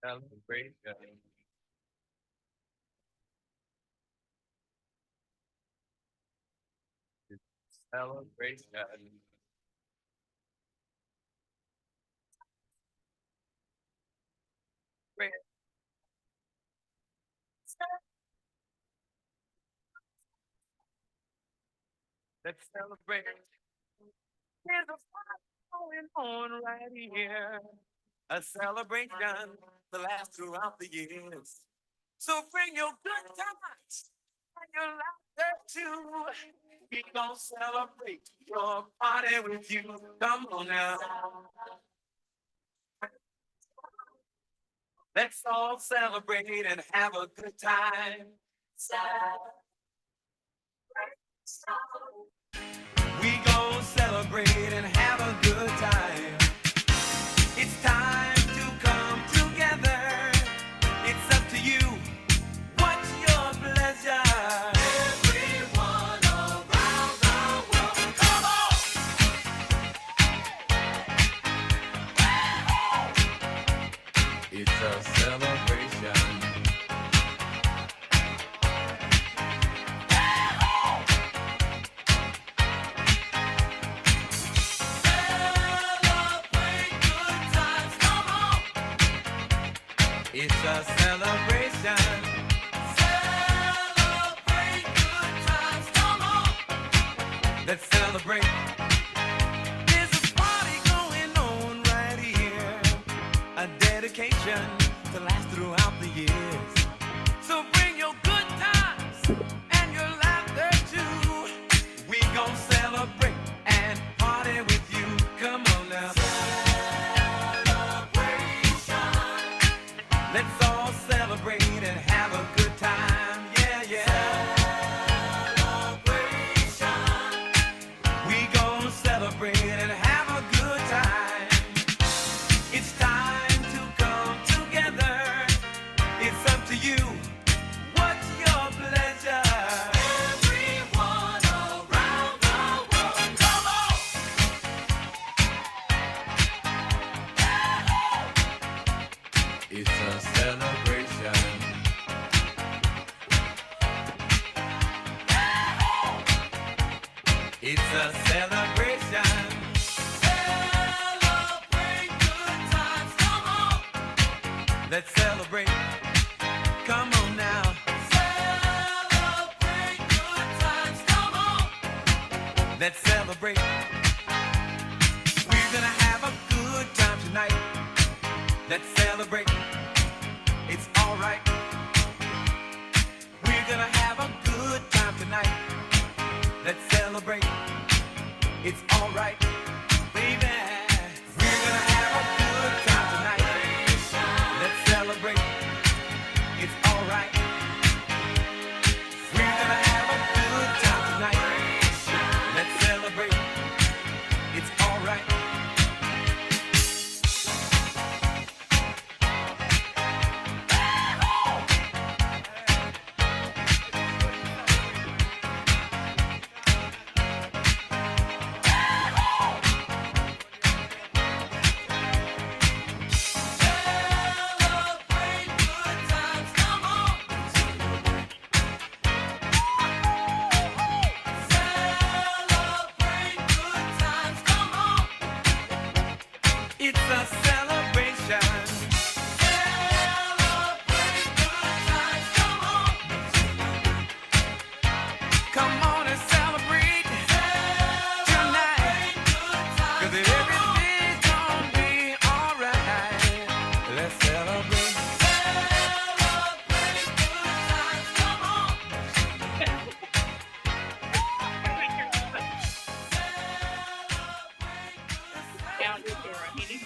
celebration. Celebration. Let's celebrate. There's a fire going on right here. A celebration to last throughout the years. So bring your good times and your laughter too. We gon' celebrate your party with you. Come on now. Let's all celebrate and have a good time. We gon' celebrate and have a good time. It's time to come together. It's up to you. What's your pleasure? Everyone around the world, come on! It's a celebration. It's a celebration. Celebrate good times, come on. Let's celebrate. There's a party going on right here. A dedication to last throughout the years. So bring your good times and your laughter too. We gon' celebrate and party with you. Come on now. Let's all celebrate and have a good time. Yeah, yeah. Celebration. We gon' celebrate and have a good time. It's time to come together. It's up to you. What's your pleasure? Everyone around the world, come on! It's a celebration. It's a celebration. Celebrate good times, come on. Let's celebrate. Come on now. Celebrate good times, come on. Let's celebrate. We're gonna have a good time tonight. Let's celebrate. It's alright. We're gonna have a good time tonight. Let's celebrate. It's alright, baby. We're gonna have a good time tonight. Let's celebrate. It's alright. We're gonna have a good time tonight. Let's celebrate. It's alright. It's a celebration. Celebrate good times, come on. Come on and celebrate tonight. 'Cause everything's gonna be alright. Let's celebrate. Celebrate good times, come on. Down this door. I mean,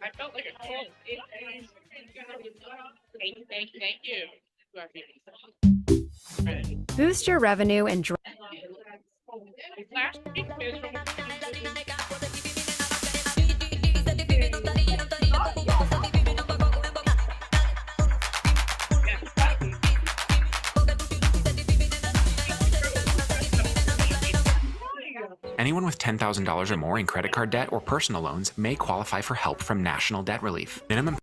I felt like a kid. Thank you. Right. Boost your revenue and Last week, Anyone with $10,000 or more in credit card debt or personal loans may qualify for help from National Debt Relief. Minimum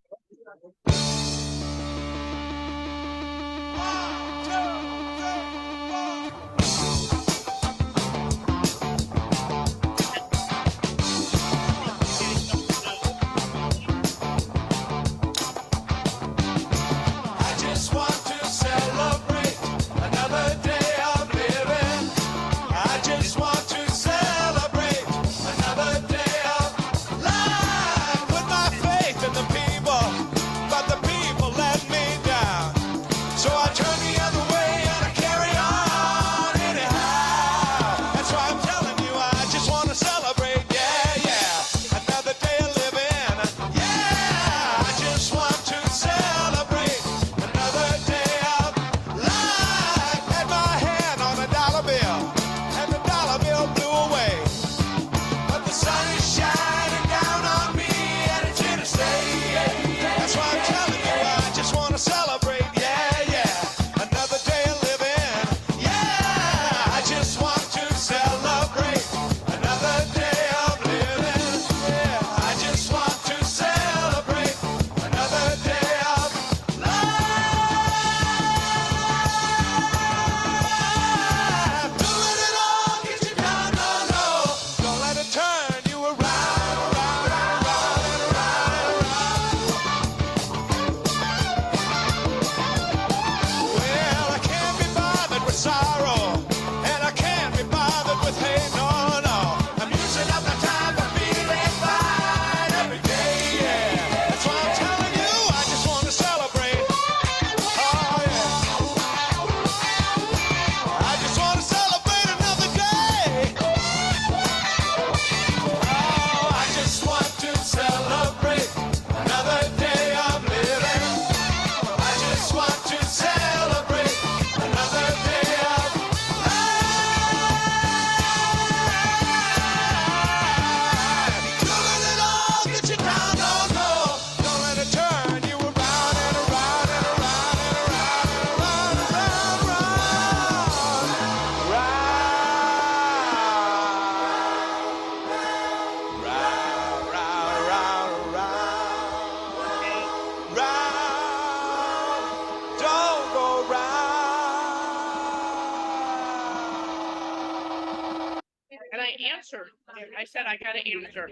I answered. I said I got to answer.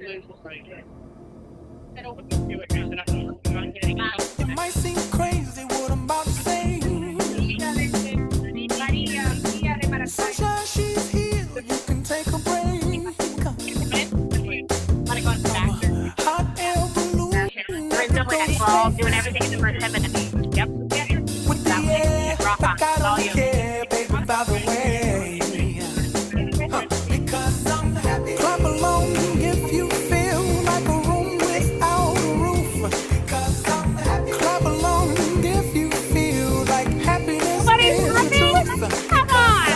Liz was like, I don't do it now that I'm not getting out. It might seem crazy what I'm about to say. Sunshine, she's here. You can take a break. Hot air balloon. We're all doing everything in the first 10 minutes. Yep. With the air, like I don't care, baby, by the way. Because I'm happy. Clap along if you feel like a room without a roof. Because I'm happy. Clap along if you feel like happiness is the truth. Come on.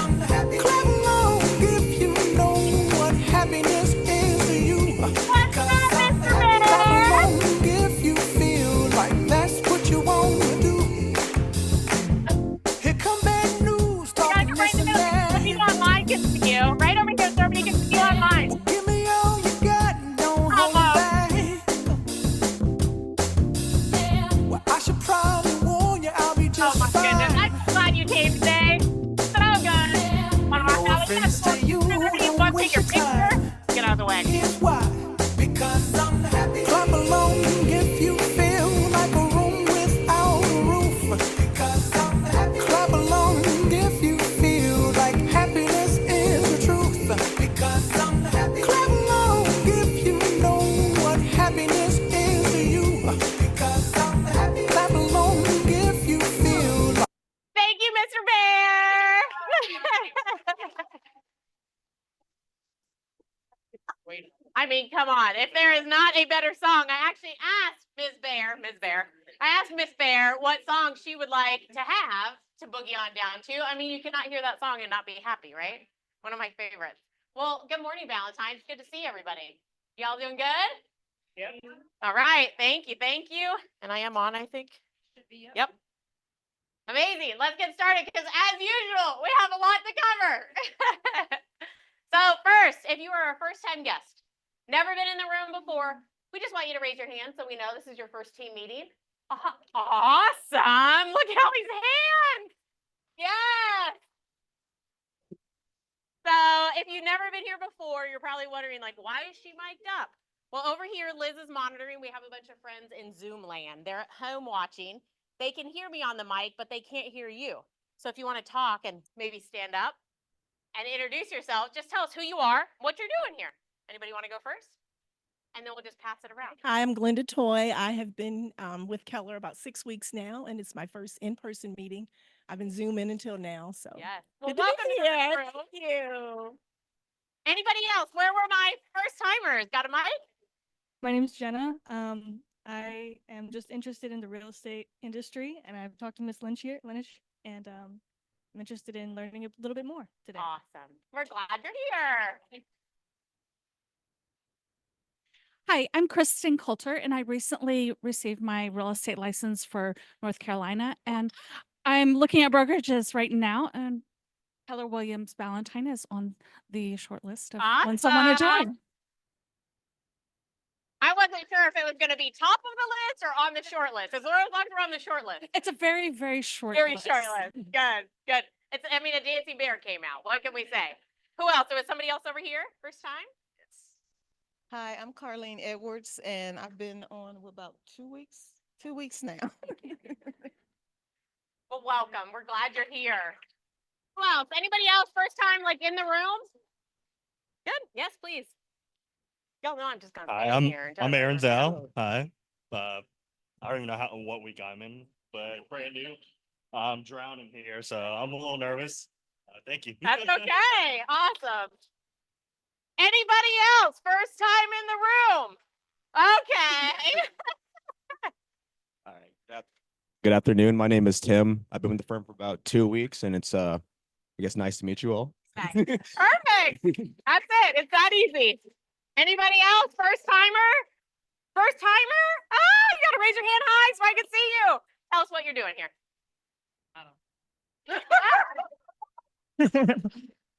Clap along if you know what happiness is to you. What's up, Mr. Clap Bear? along if you feel like that's what you want to do. Here come bad news, Guys, talking right this in and the middle. that. Somebody online can see you. Right over here, somebody can see you online. Well, give me all you got, and don't hold Hello. back. Well, I should probably warn you, I'll be Oh just my goodness. fine. I'm glad you came today. So good. Wanna rock No out with offense us? to you, Everybody don't want to waste take your your time. picture? Get out of the way. Here's why. Because I'm happy. Clap along if you feel like a room without a roof. Because I'm happy. Clap along if you feel like happiness is the truth. Because I'm happy. Clap along if you know what happiness is to you. Because I'm happy. Clap along if you feel like Thank you, Mr. Bear. Wait. I mean, come on. If there is not a better song, I actually asked Ms. Bear, I asked Miss Bear what song she would like to have to boogie on down to. I mean, you cannot hear that song and not be happy, right? One of my favorites. Well, good morning, Valentine's. Good to see everybody. Y'all doing good? Yep. All right. Thank you. Thank you. And I am on, I think. Yep. Amazing. Let's get started because as usual, we have a lot to cover. So first, if you are a first-time guest, never been in the room before, we just want you to raise your hand so we know this is your first team meeting. Awesome. Look at all these hands. Yes. So if you've never been here before, you're probably wondering, like, why is she mic'd up? Well, over here, Liz is monitoring. We have a bunch of friends in Zoom land. They're at home watching. They can hear me on the mic, but they can't hear you. So if you want to talk and maybe stand up and introduce yourself, just tell us who you are, what you're doing here. Anybody want to go first? And then we'll just pass it around. Hi, I'm Glenda Toy. I have been with Keller about 6 weeks now, and it's my first in-person meeting. I've been Zooming until now, so. Yes. Well, Good to be welcome to the here. room. Thank you. Anybody else? Where were my first timers? Got a mic? My name is Jenna. I am just interested in the real estate industry, and I've talked to Miss Lynch here, and I'm interested in learning a little bit more today. Awesome. We're glad you're here. Hi, I'm Kristen Coulter, and I recently received my real estate license for North Carolina, and I'm looking at brokerages right now, and Keller Williams Ballantyne is on the short list of when someone to Awesome. join. I wasn't sure if it was going to be top of the list or on the short list. As long as we're on the short list. It's a very, very short Very list. short list. Good, good. It's, I mean, a dancing bear came out. What can we say? Who else? There was somebody else over here? First time? Hi, I'm Carlene Edwards, and I've been on about 2 weeks. 2 weeks now. Well, welcome. We're glad you're here. Who else? Anybody else first time like in the room? Good. Yes, please. Y'all know I'm just gonna Hi, stand here. and I'm just- Aaron Zhao. Hi. I don't even know what week I'm in, but brand new. I'm drowning here, so I'm a little nervous. Thank you. That's okay. Awesome. Anybody else? First time in the room? Okay. All right. Good afternoon. My name is Tim. I've been with the firm for about 2 weeks, and it's I guess nice to meet you all. Nice. Perfect. That's it. It's that easy. Anybody else? First timer? First timer? Oh, you gotta raise your hand high so I can see you. Tell us what you're doing here.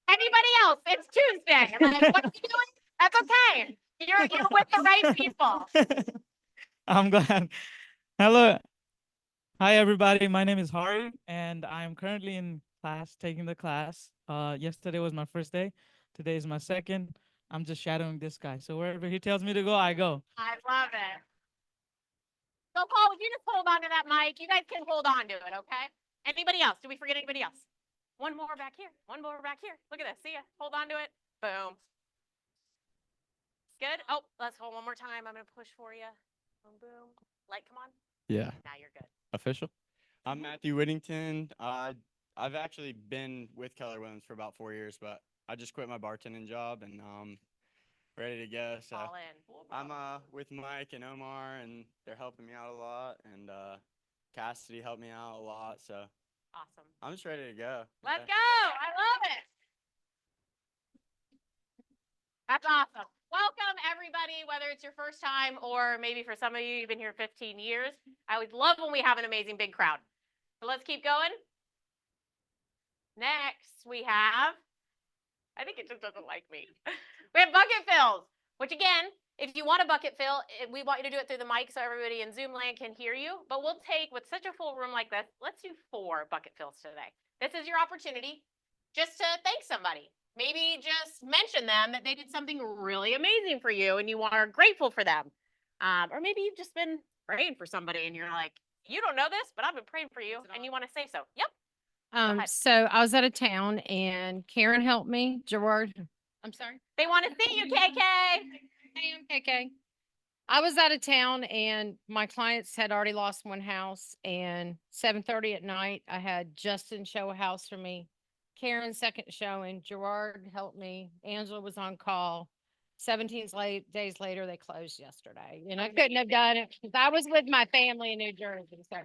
Anybody else? It's Tuesday. I'm like, what are you doing? That's okay. You're with the right people. I'm glad. Hello. Hi, everybody. My name is Hari, and I'm currently in class, taking the class. Yesterday was my first day. Today is my second. I'm just shadowing this guy. So wherever he tells me to go, I go. I love it. So Paul, would you just hold on to that mic? You guys can hold on to it, okay? Anybody else? Did we forget anybody else? One more back here. One more back here. Look at this. See ya. Hold on to it. Boom. Good. Oh, let's hold one more time. I'm gonna push for you. Boom, boom. Light, come on. Yeah. Now you're good. Official. I'm Matthew Whittington. I've actually been with Keller Williams for about 4 years, but I just quit my bartending job and ready to go. So All in. I'm with Mike and Omar, and they're helping me out a lot, and Cassidy helped me out a lot. So Awesome. I'm just ready to go. Let's Yeah. go. I love it. That's awesome. Welcome, everybody, whether it's your first time or maybe for some of you, you've been here 15 years. I would love when we have an amazing big crowd. So let's keep going. Next, we have, I think it just doesn't like me. We have bucket fills, which again, if you want a bucket fill, we want you to do it through the mic so everybody in Zoom land can hear you. But we'll take, with such a full room like this, let's do 4 bucket fills today. This is your opportunity just to thank somebody. Maybe just mention them that they did something really amazing for you and you are grateful for them. Or maybe you've just been praying for somebody and you're like, you don't know this, but I've been praying for you and you want to say so. Yep. ahead. So I was out of town and Karen helped me. Gerard, I'm sorry. They want to see you, KK. Hey, I'm KK. I was out of town and my clients had already lost one house, and 7:30 at night, I had Justin show a house for me. Karen's second showing, Gerard helped me. Angela was on call. 17 days later, they closed yesterday, and I couldn't have done it because I was with my family in New Jersey. So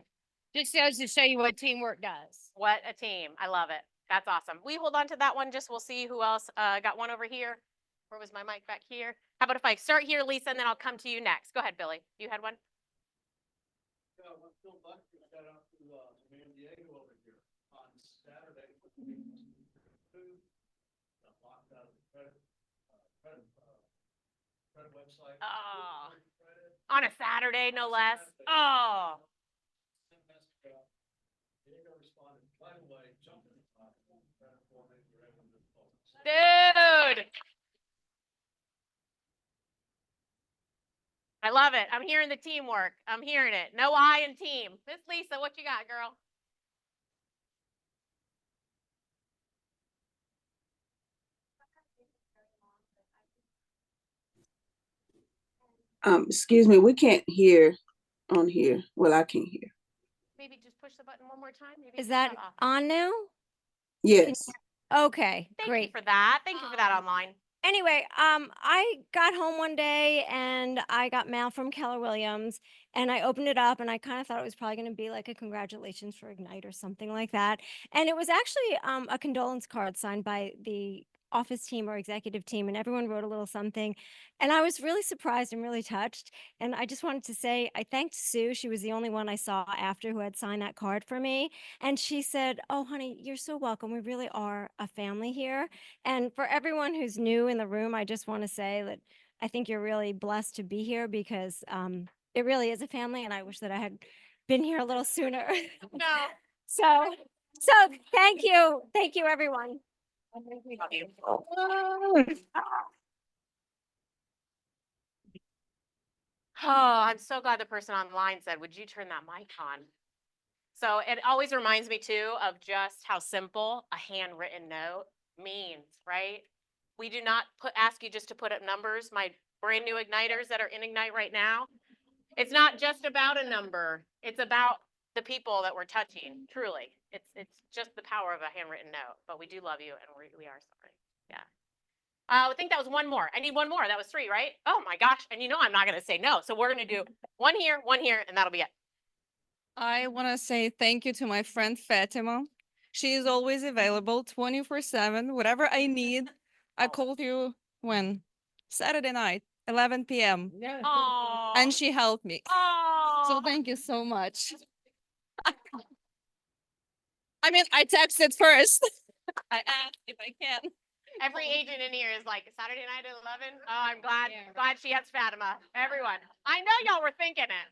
just goes to show you what teamwork does. What a team. I love it. That's awesome. We hold on to that one. Just we'll see who else got one over here. Where was my mic back here? How about if I start here, Lisa, and then I'll come to you next. Go ahead, Billy. You had one? Oh, on a Saturday, no less. Oh. Dude. I love it. I'm hearing the teamwork. I'm hearing it. No I in team. Miss Lisa, what you got, girl? Excuse me, we can't hear on here. Well, I can't hear. Maybe just push the button one more time. Maybe Is it's that not off. on now? Yes. Okay, Thank great. you for that. Thank you for that online. Anyway, I got home one day and I got mail from Keller Williams, and I opened it up and I kind of thought it was probably going to be like a congratulations for Ignite or something like that. And it was actually a condolence card signed by the office team or executive team, and everyone wrote a little something. And I was really surprised and really touched. And I just wanted to say I thanked Sue. She was the only one I saw after who had signed that card for me. And she said, "Oh, honey, you're so welcome. We really are a family here." And for everyone who's new in the room, I just want to say that I think you're really blessed to be here because it really is a family, and I wish that I had been here a little sooner. No. So thank you, everyone. Love you. Oh, I'm so glad the person online said, would you turn that mic on? So it always reminds me too of just how simple a handwritten note means, right? We do not ask you just to put up numbers. My brand new Igniters that are in Ignite right now, it's not just about a number. It's about the people that we're touching, truly. It's just the power of a handwritten note, but we do love you and we are sorry. Yeah. I think that was one more. I need one more. That was 3, right? Oh my gosh. And you know I'm not going to say no. So we're going to do one here, and that'll be it. I want to say thank you to my friend Fatima. She is always available 24/7, whatever I need. I called you when? Saturday night, 11 p.m. Oh. And she helped me. Oh. So thank you so much. I mean, I texted first. I asked if I can. Every agent in here is like, Saturday night at 11? Oh, I'm glad she has Fatima. Everyone. I know y'all were thinking it.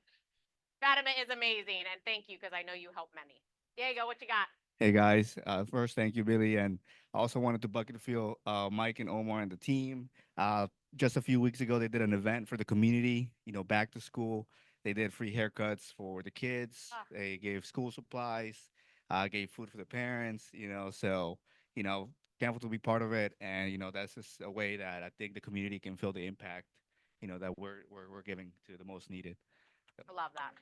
Fatima is amazing, and thank you, because I know you help many. Diego, what you got? Hey guys, first thank you, Billy, and I also wanted to bucket feel Mike and Omar and the team. Just a few weeks ago, they did an event for the community. Back to school. They did free haircuts for the kids. Ah. They gave school supplies, gave food for the parents. So thankful to be part of it, and that's just a way that I think the community can feel the impact. That we're giving to the most needed. I love that.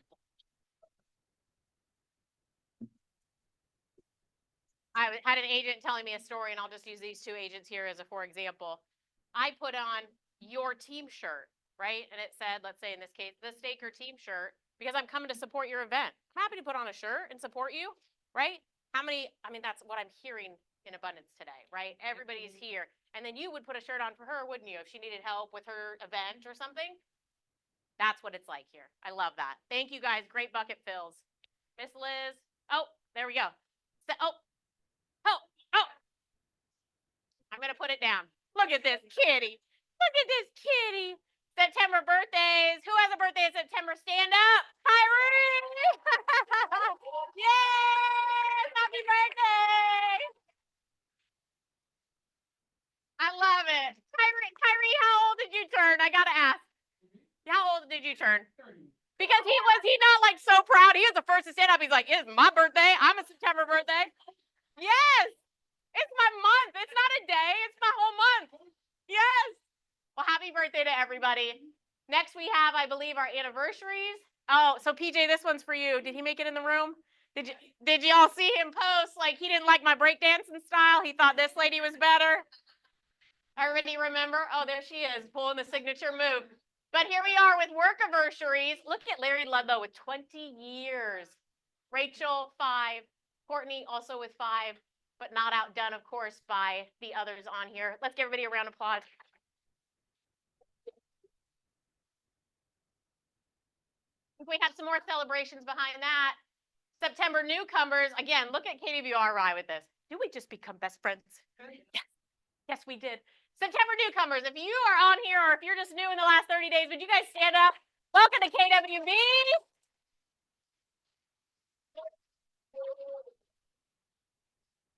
Had an agent telling me a story, and I'll just use these two agents here as a for example. I put on your team shirt, right? And it said, let's say in this case, the Staker team shirt, because I'm coming to support your event. I'm happy to put on a shirt and support you, right? I mean, that's what I'm hearing in abundance today, right? Everybody's here. And then you would put a shirt on for her, wouldn't you, if she needed help with her event or something? That's what it's like here. I love that. Thank you guys. Great bucket fills. Miss Liz. Oh, there we go. Oh, I'm going to put it down. Look at this kitty. Look at this kitty. September birthdays. Who has a birthday in September? Stand up. Kyrie. Yes. Happy birthday. I love it. Kyrie, how old did you turn? I got to ask. How old did you turn? Because he not like so proud. He was the first to stand up. He's like, it's my birthday. I'm a September birthday. Yes. It's my month. It's not a day. It's my whole month. Yes. Well, happy birthday to everybody. Next we have, I believe, our anniversaries. Oh, so PJ, this one's for you. Did he make it in the room? Did you all see him post like he didn't like my breakdancing style? He thought this lady was better. Everybody remember? Oh, there she is, pulling the signature move. But here we are with work anniversaries. Look at Larry Ludlow with 20 years. Rachel, 5. Courtney also with 5. But not outdone, of course, by the others on here. Let's give everybody a round of applause. We have some more celebrations behind that. September newcomers. Again, look at KWRI with this. Did we just become best friends? Yes. Yes, we did. September newcomers. If you are on here or if you're just new in the last 30 days, would you guys stand up? Welcome to KWB.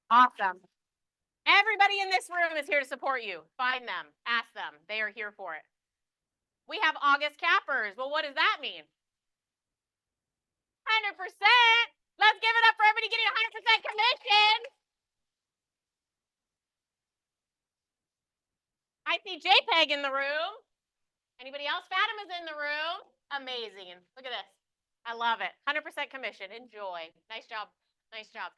Awesome. Everybody in this room is here to support you. Find them. Ask them. They are here for it. We have August cappers. Well, what does that mean? 100%. Let's give it up for everybody getting 100% commission. I see JPEG in the room. Anybody else? Fatima's in the room. Amazing. Look at this. I love it. 100% commission. Enjoy. Nice job. Nice job.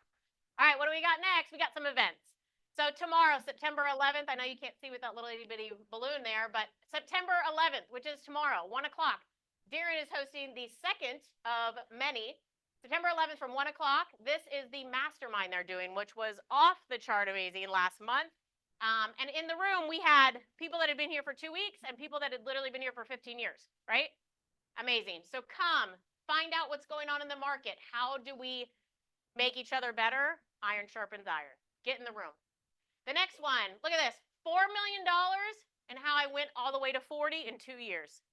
All right, what do we got next? We got some events. So tomorrow, September 11th, I know you can't see with that little itty bitty balloon there, but September 11th, which is tomorrow, 1 o'clock, Darren is hosting the second of many. September 11th from 1 o'clock. This is the mastermind they're doing, which was off the chart amazing last month. And in the room, we had people that had been here for 2 weeks and people that had literally been here for 15 years, right? Amazing. So come, find out what's going on in the market. How do we make each other better? Iron sharpens iron. Get in the room. The next one, look at this. $4 million and how I went all the way to 40 in 2 years.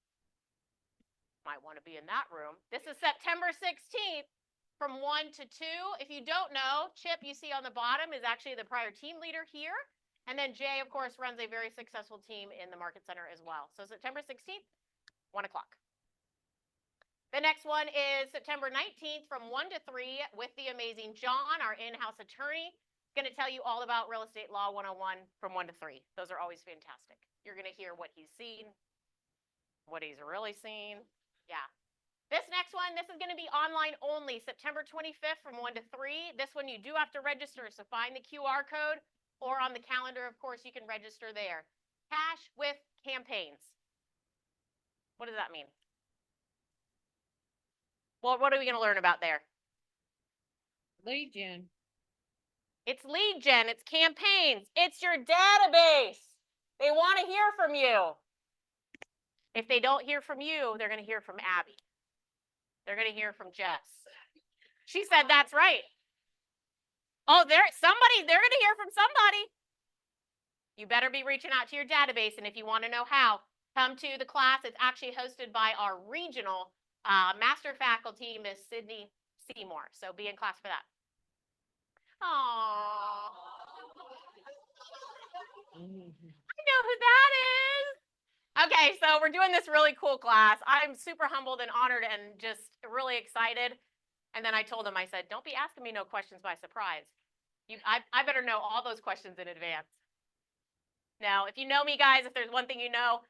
Might want to be in that room. This is September 16th from 1 to 2. If you don't know, Chip, you see on the bottom, is actually the prior team leader here. And then Jay, of course, runs a very successful team in the Market Center as well. So September 16th, 1 o'clock. The next one is September 19th from 1 to 3 with the amazing John, our in-house attorney. He's going to tell you all about Real Estate Law 101 from 1 to 3. Those are always fantastic. You're going to hear what he's seen, what he's really seen. Yeah. This next one, this is going to be online only, September 25th from 1 to 3. This one you do have to register, so find the QR code or on the calendar, of course, you can register there. Cash with campaigns. What does that mean? Well, what are we going to learn about there? Lead gen. It's lead gen. It's campaigns. It's your database. They want to hear from you. If they don't hear from you, they're going to hear from Abby. They're going to hear from Jess. She said that's right. Oh, they're going to hear from somebody. You better be reaching out to your database. And if you want to know how, come to the class. It's actually hosted by our regional master faculty, Miss Sydney Seymour. So be in class for that. Aww. I know who that is. Okay, so we're doing this really cool class. I'm super humbled and honored and just really excited. And then I told him, I said, don't be asking me no questions by surprise. I better know all those questions in advance. Now, if you know me, guys, if there's one thing you know,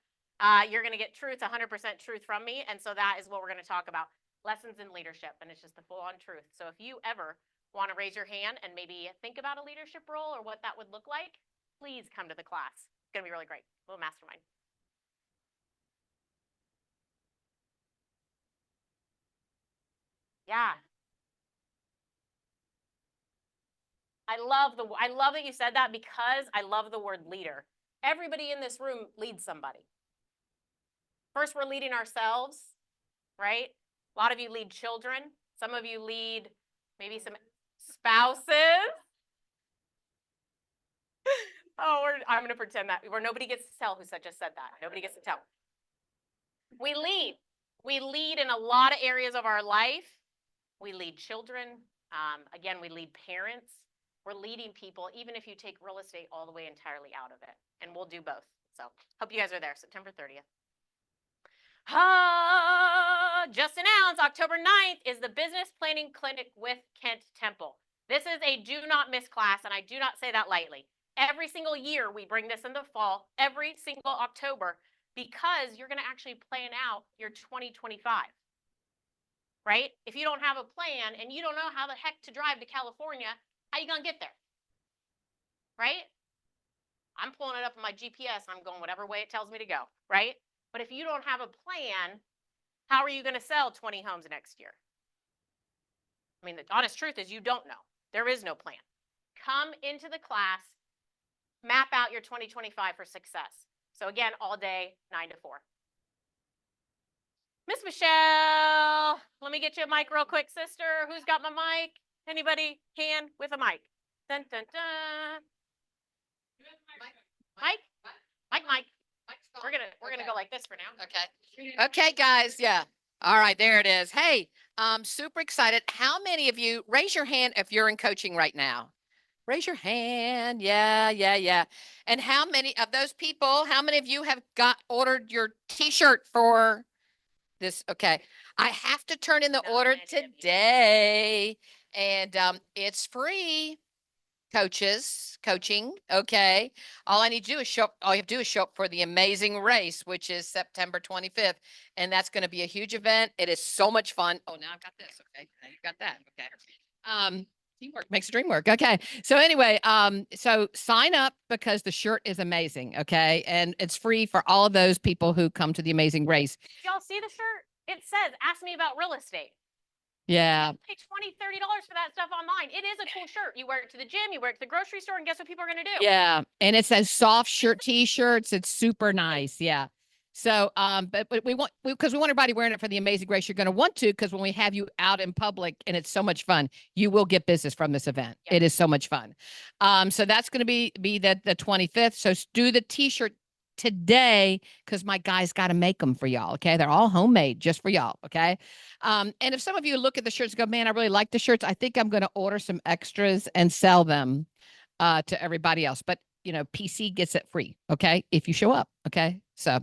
you're going to get truth, 100% truth from me. And so that is what we're going to talk about, lessons in leadership. And it's just the full-on truth. So if you ever want to raise your hand and maybe think about a leadership role or what that would look like, please come to the class. It's going to be really great. Little mastermind. Yeah. I love that you said that because I love the word leader. Everybody in this room leads somebody. First, we're leading ourselves, right? A lot of you lead children. Some of you lead maybe some spouses. Oh, I'm going to pretend that where nobody gets to tell who just said that. Nobody gets to tell. We lead. We lead in a lot of areas of our life. We lead children. Again, we lead parents. We're leading people, even if you take real estate all the way entirely out of it. And we'll do both. So hope you guys are there, September 30th. Just announced, October 9th is the Business Planning Clinic with Kent Temple. This is a do not miss class, and I do not say that lightly. Every single year, we bring this in the fall, every single October, because you're going to actually plan out your 2025. Right? If you don't have a plan and you don't know how the heck to drive to California, how you going to get there? Right? I'm pulling it up on my GPS. I'm going whatever way it tells me to go. Right? But if you don't have a plan, how are you going to sell 20 homes next year? I mean, the honest truth is you don't know. There is no plan. Come into the class, map out your 2025 for success. So again, all day, 9 to 4. Miss Michelle, let me get you a mic real quick, sister. Who's got my mic? Anybody can with a mic? Dun, dun, dun. Mike? Mike. We're gonna go like this for now. Okay. Okay, guys. Yeah. All right. There it is. Hey, I'm super excited. How many of you raise your hand if you're in coaching right now? Raise your hand. Yeah. And how many of those people, how many of you have ordered your t-shirt for this? Okay. I have to turn in the order today, and it's free. Coaching. Okay. All I need to do is all you have to do is show up for the amazing race, which is September 25th. And that's going to be a huge event. It is so much fun. Oh, now I've got this. Okay. Now you've got that. Okay. Teamwork makes the dream work. Okay. So anyway, so sign up because the shirt is amazing. Okay. And it's free for all of those people who come to the amazing race. Y'all see the shirt? It says, ask me about real estate. Yeah. You pay $20, $30 for that stuff online. It is a cool shirt. You wear it to the gym, you wear it to the grocery store, and guess what people are going to do? Yeah. And it says soft shirt t-shirts. It's super nice. Yeah. So, but we want everybody wearing it for the amazing race. You're going to want to, because when we have you out in public and it's so much fun, you will get business from this event. Yeah. It is so much fun. So that's going to be the 25th. So do the t-shirt today, because my guys got to make them for y'all. Okay. They're all homemade just for y'all. Okay. And if some of you look at the shirts and go, man, I really like the shirts, I think I'm going to order some extras and sell them to everybody else. But PC gets it free. Okay. If you show up. Okay. So,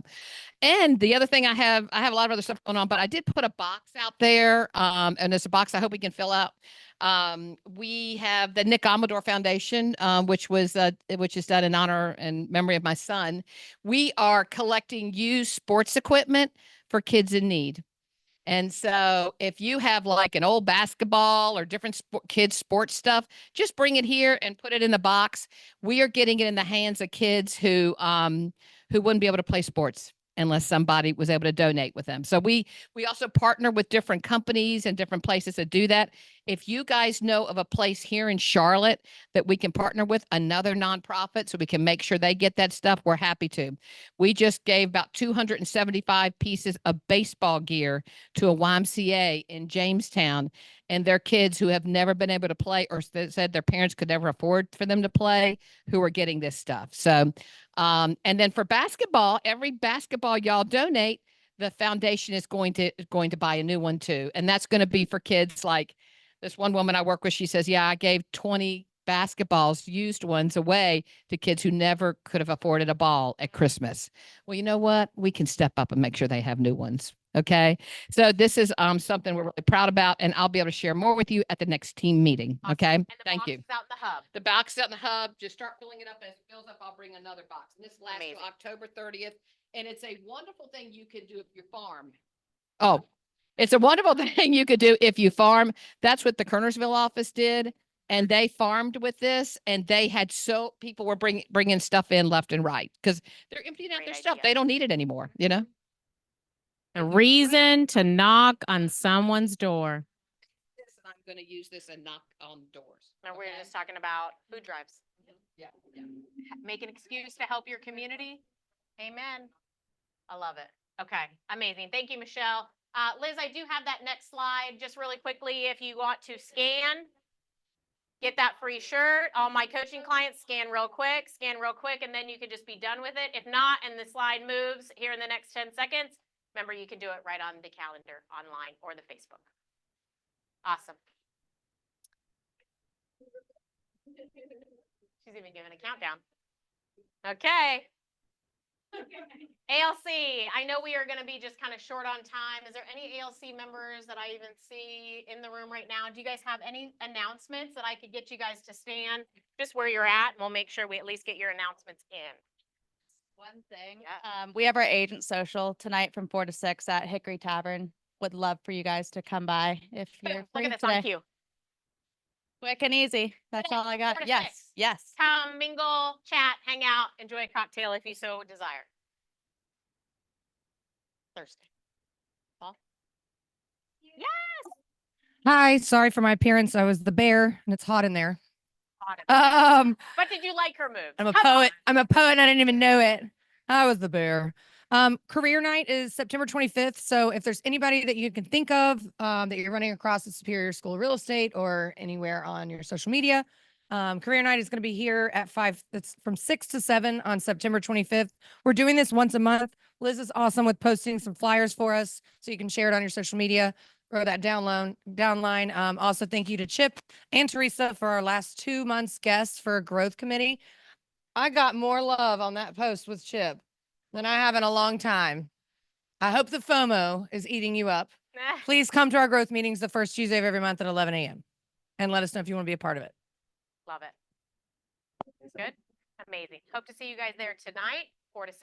and the other thing I have a lot of other stuff going on, but I did put a box out there. And there's a box I hope we can fill out. We have the Nick Amador Foundation, which is done in honor and memory of my son. We are collecting used sports equipment for kids in need. And so if you have like an old basketball or different kids sports stuff, just bring it here and put it in the box. We are getting it in the hands of kids who wouldn't be able to play sports unless somebody was able to donate with them. So we also partner with different companies and different places that do that. If you guys know of a place here in Charlotte that we can partner with, another nonprofit, so we can make sure they get that stuff, we're happy to. We just gave about 275 pieces of baseball gear to a YMCA in Jamestown, and their kids who have never been able to play or said their parents could never afford for them to play, who are getting this stuff. So, and then for basketball, every basketball y'all donate, the foundation is going to buy a new one too. And that's going to be for kids like this one woman I work with. She says, yeah, I gave 20 basketballs, used ones away to kids who never could have afforded a ball at Christmas. Well, you know what? We can step up and make sure they have new ones. Okay. So this is something we're really proud about, and I'll be able to share more with you at the next team meeting. Awesome. Okay. And the Thank box you. is out in the hub. The box is out in the hub. Just start filling it up. As it fills up, I'll bring another box. And this lasts Amazing. till October 30th. And it's a wonderful thing you can do if you farm. Oh, it's a wonderful thing you could do if you farm. That's what the Kernersville office did. And they farmed with this, and they had people were bringing stuff in left and right because they're emptying out Great their stuff. idea. They don't need it anymore, you know? A reason to knock on someone's door. This, and I'm going to use this and knock on doors. No, we're okay? just talking about food drives. Yeah, yeah. Make an excuse to help your community. Amen. I love it. Okay, amazing. Thank you, Michelle. Liz, I do have that next slide just really quickly. If you want to scan, get that free shirt. All my coaching clients scan real quick, and then you can just be done with it. If not, and the slide moves here in the next 10 seconds, remember you can do it right on the calendar online or the Facebook. Awesome. She's even giving a countdown. Okay. ALC, I know we are going to be just kind of short on time. Is there any ALC members that I even see in the room right now? Do you guys have any announcements that I could get you guys to stand just where you're at? And we'll make sure we at least get your announcements in. One thing, Yeah. we have our agent social tonight from 4 to 6 at Hickory Tavern. Would love for you guys to come by if you're Look free at this today. on cue. Quick and easy. That's Today, all I got. 4 to Yes, 6. yes. Come, mingle, chat, hang out, enjoy a cocktail if you so desire. Thursday. Paul? Yes. Hi, sorry for my appearance. I was the bear and it's hot in there. But did you like her moves? I'm a Come poet. on. I'm a poet and I didn't even know it. I was the bear. Career night is September 25th. So if there's anybody that you can think of that you're running across the Superior School of Real Estate or anywhere on your social media, career night is going to be here at 5. It's from 6 to 7 on September 25th. We're doing this once a month. Liz is awesome with posting some flyers for us so you can share it on your social media or that downline. Also, thank you to Chip and Teresa for our last 2 months guests for growth committee. I got more love on that post with Chip than I have in a long time. I hope the FOMO is eating you up. Please come to our growth meetings the first Tuesday of every month at 11 a.m. and let us know if you want to be a part of it. Love it. Good. Amazing. Hope to see you guys there tonight, 4 to 6.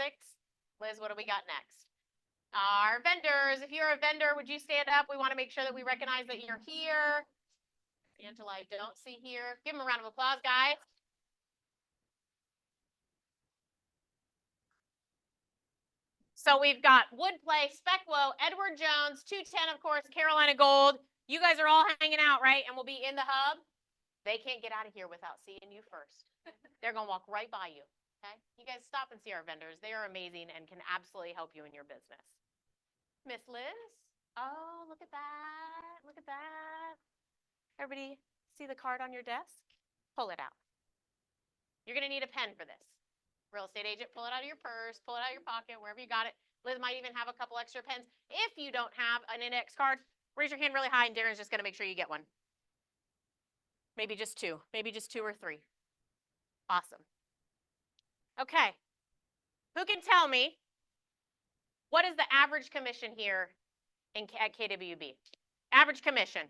Liz, what do we got next? Our vendors. If you're a vendor, would you stand up? We want to make sure that we recognize that you're here. Angela, I don't see here. Give them a round of applause, guys. So we've got Woodplay, Specwo, Edward Jones, 210, of course, Carolina Gold. You guys are all hanging out, right? And we'll be in the hub. They can't get out of here without seeing you first. They're going to walk right by you. Okay. You guys stop and see our vendors. They are amazing and can absolutely help you in your business. Miss Liz. Oh, look at that. Look at that. Everybody see the card on your desk? Pull it out. You're going to need a pen for this. Real estate agent, pull it out of your purse, pull it out of your pocket, wherever you got it. Liz might even have a couple extra pens. If you don't have an index card, raise your hand really high and Darren's just going to make sure you get one. Maybe just 2, maybe just 2 or 3. Awesome. Okay. Who can tell me what is the average commission here at KWB? Average commission.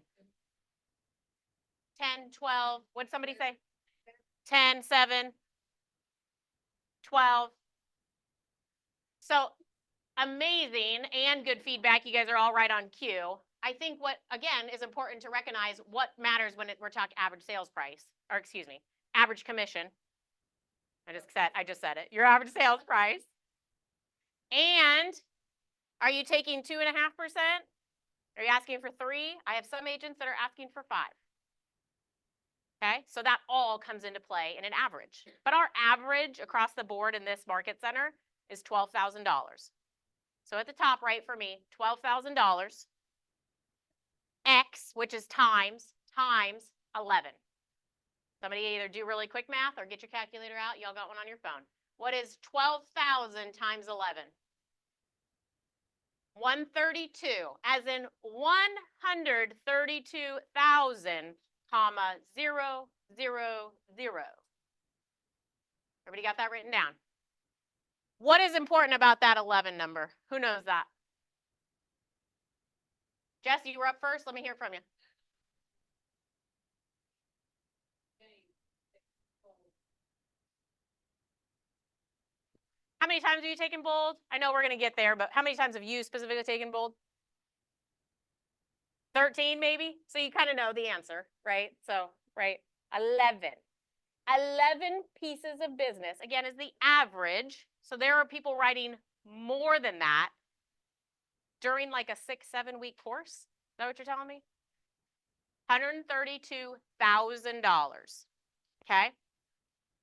10, 12, what'd somebody say? 10, 7. 12. So amazing and good feedback. You guys are all right on cue. I think what, again, is important to recognize what matters when we're talking average sales price, or excuse me, average commission. I just said it. Your average sales price. And are you taking 2.5%? Are you asking for 3? I have some agents that are asking for 5. Okay, so that all comes into play in an average. But our average across the board in this market center is $12,000. So at the top right for me, $12,000 X, which is times 11. Somebody either do really quick math or get your calculator out. Y'all got one on your phone. What is 12,000 times 11? 132, as in 132,000. Comma 0, Everybody got that written down? What is important about that 11 number? Who knows that? Jess, you were up first. Let me hear from you. How many times have you taken bold? I know we're going to get there, but how many times have you specifically taken bold? 13 maybe? So you kind of know the answer, right? So, right, 11. 11 pieces of business, again, is the average. So there are people writing more than that during like a 6-7 week course. Is that what you're telling me? $132,000. Okay?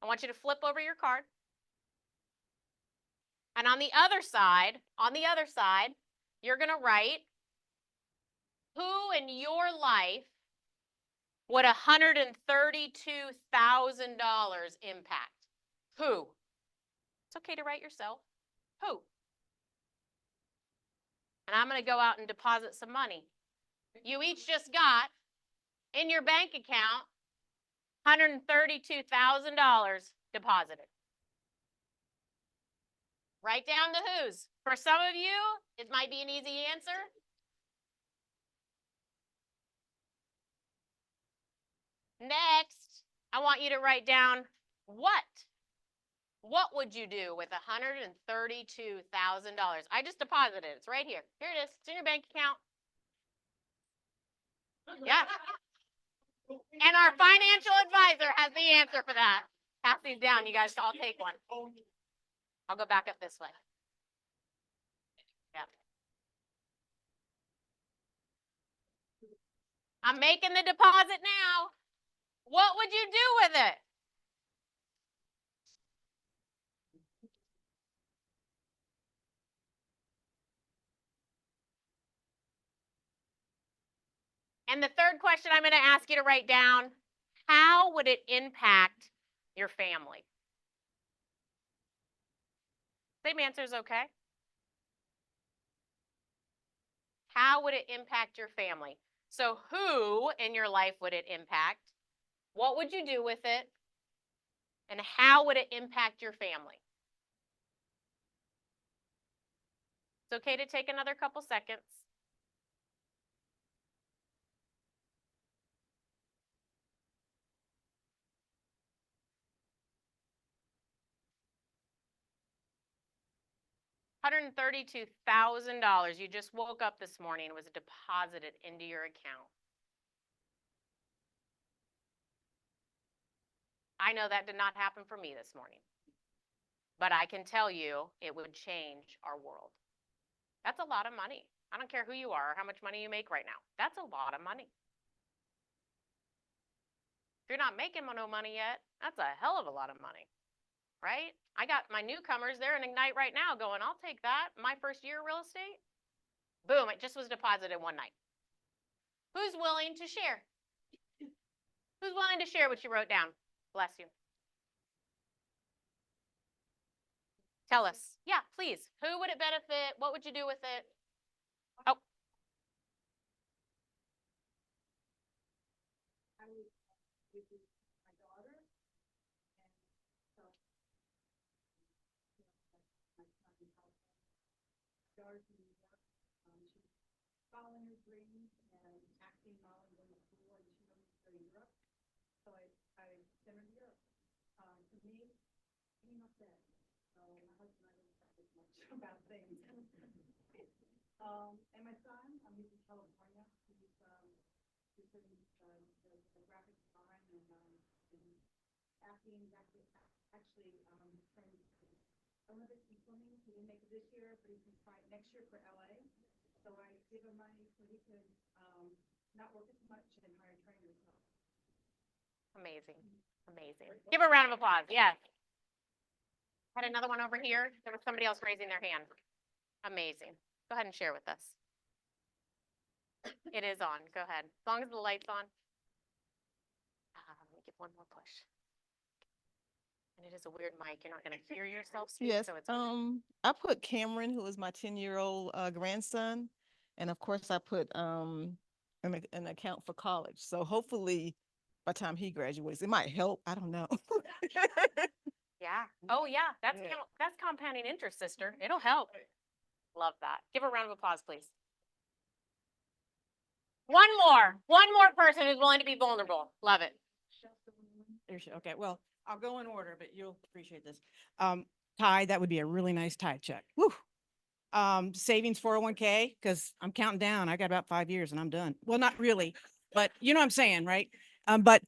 I want you to flip over your card. And on the other side, you're going to write who in your life would $132,000 impact? Who? It's okay to write yourself. Who? And I'm going to go out and deposit some money. You each just got in your bank account $132,000 deposited. Write down the who's. For some of you, it might be an easy answer. Next, I want you to write down what. What would you do with $132,000? I just deposited it. It's right here. Here it is. It's in your bank account. Yeah. And our financial advisor has the answer for that. Pass these down. You guys all take one. I'll go back up this way. Yeah. I'm making the deposit now. What would you do with it? And the third question I'm going to ask you to write down, how would it impact your family? Same answer is okay. How would it impact your family? So who in your life would it impact? What would you do with it? And how would it impact your family? It's okay to take another couple seconds. $132,000 you just woke up this morning was deposited into your account. I know that did not happen for me this morning, but I can tell you it would change our world. That's a lot of money. I don't care who you are or how much money you make right now. That's a lot of money. If you're not making no money yet, that's a hell of a lot of money, right? I got my newcomers, they're in Ignite right now going, I'll take that. My first year of real estate, boom, it just was deposited one night. Who's willing to share? Who's willing to share what you wrote down? Bless you. Tell us. Yeah, please. Who would it benefit? What would you do with it? Oh. Following her dreams and acting while in the school, and she wants to go to Europe. So I sent her to Europe. For me, came up there. So my husband and I don't talk as much about things. And my son, he's in California. He's in the graphic design and acting. Actually, trained Olympics in swimming. He didn't make it this year, but he can try it next year for LA. So I give him money so he can not work as much and hire trainers. Amazing. Amazing. Give a round of applause. Yes. Had another one over here. There was somebody else raising their hand. Amazing. Go ahead and share with us. It is on. Go ahead. As long as the light's on. Let me give one more push. And it is a weird mic. You're not going to hear yourself speak. Yes, So it's I put Cameron, who is my 10-year-old grandson, and of course I put an account for college. So hopefully by the time he graduates. It might help. I don't know. Yeah. Oh, yeah. Yeah. That's compounding interest, sister. It'll help. Love that. Give her a round of applause, please. One more person who's willing to be vulnerable. Love it. Okay, well, I'll go in order, but you'll appreciate this. Ty, that would be a really nice tie check. Woo. Savings 401k, because I'm counting down. I got about 5 years and I'm done. Well, not really, but you know what I'm saying, right? But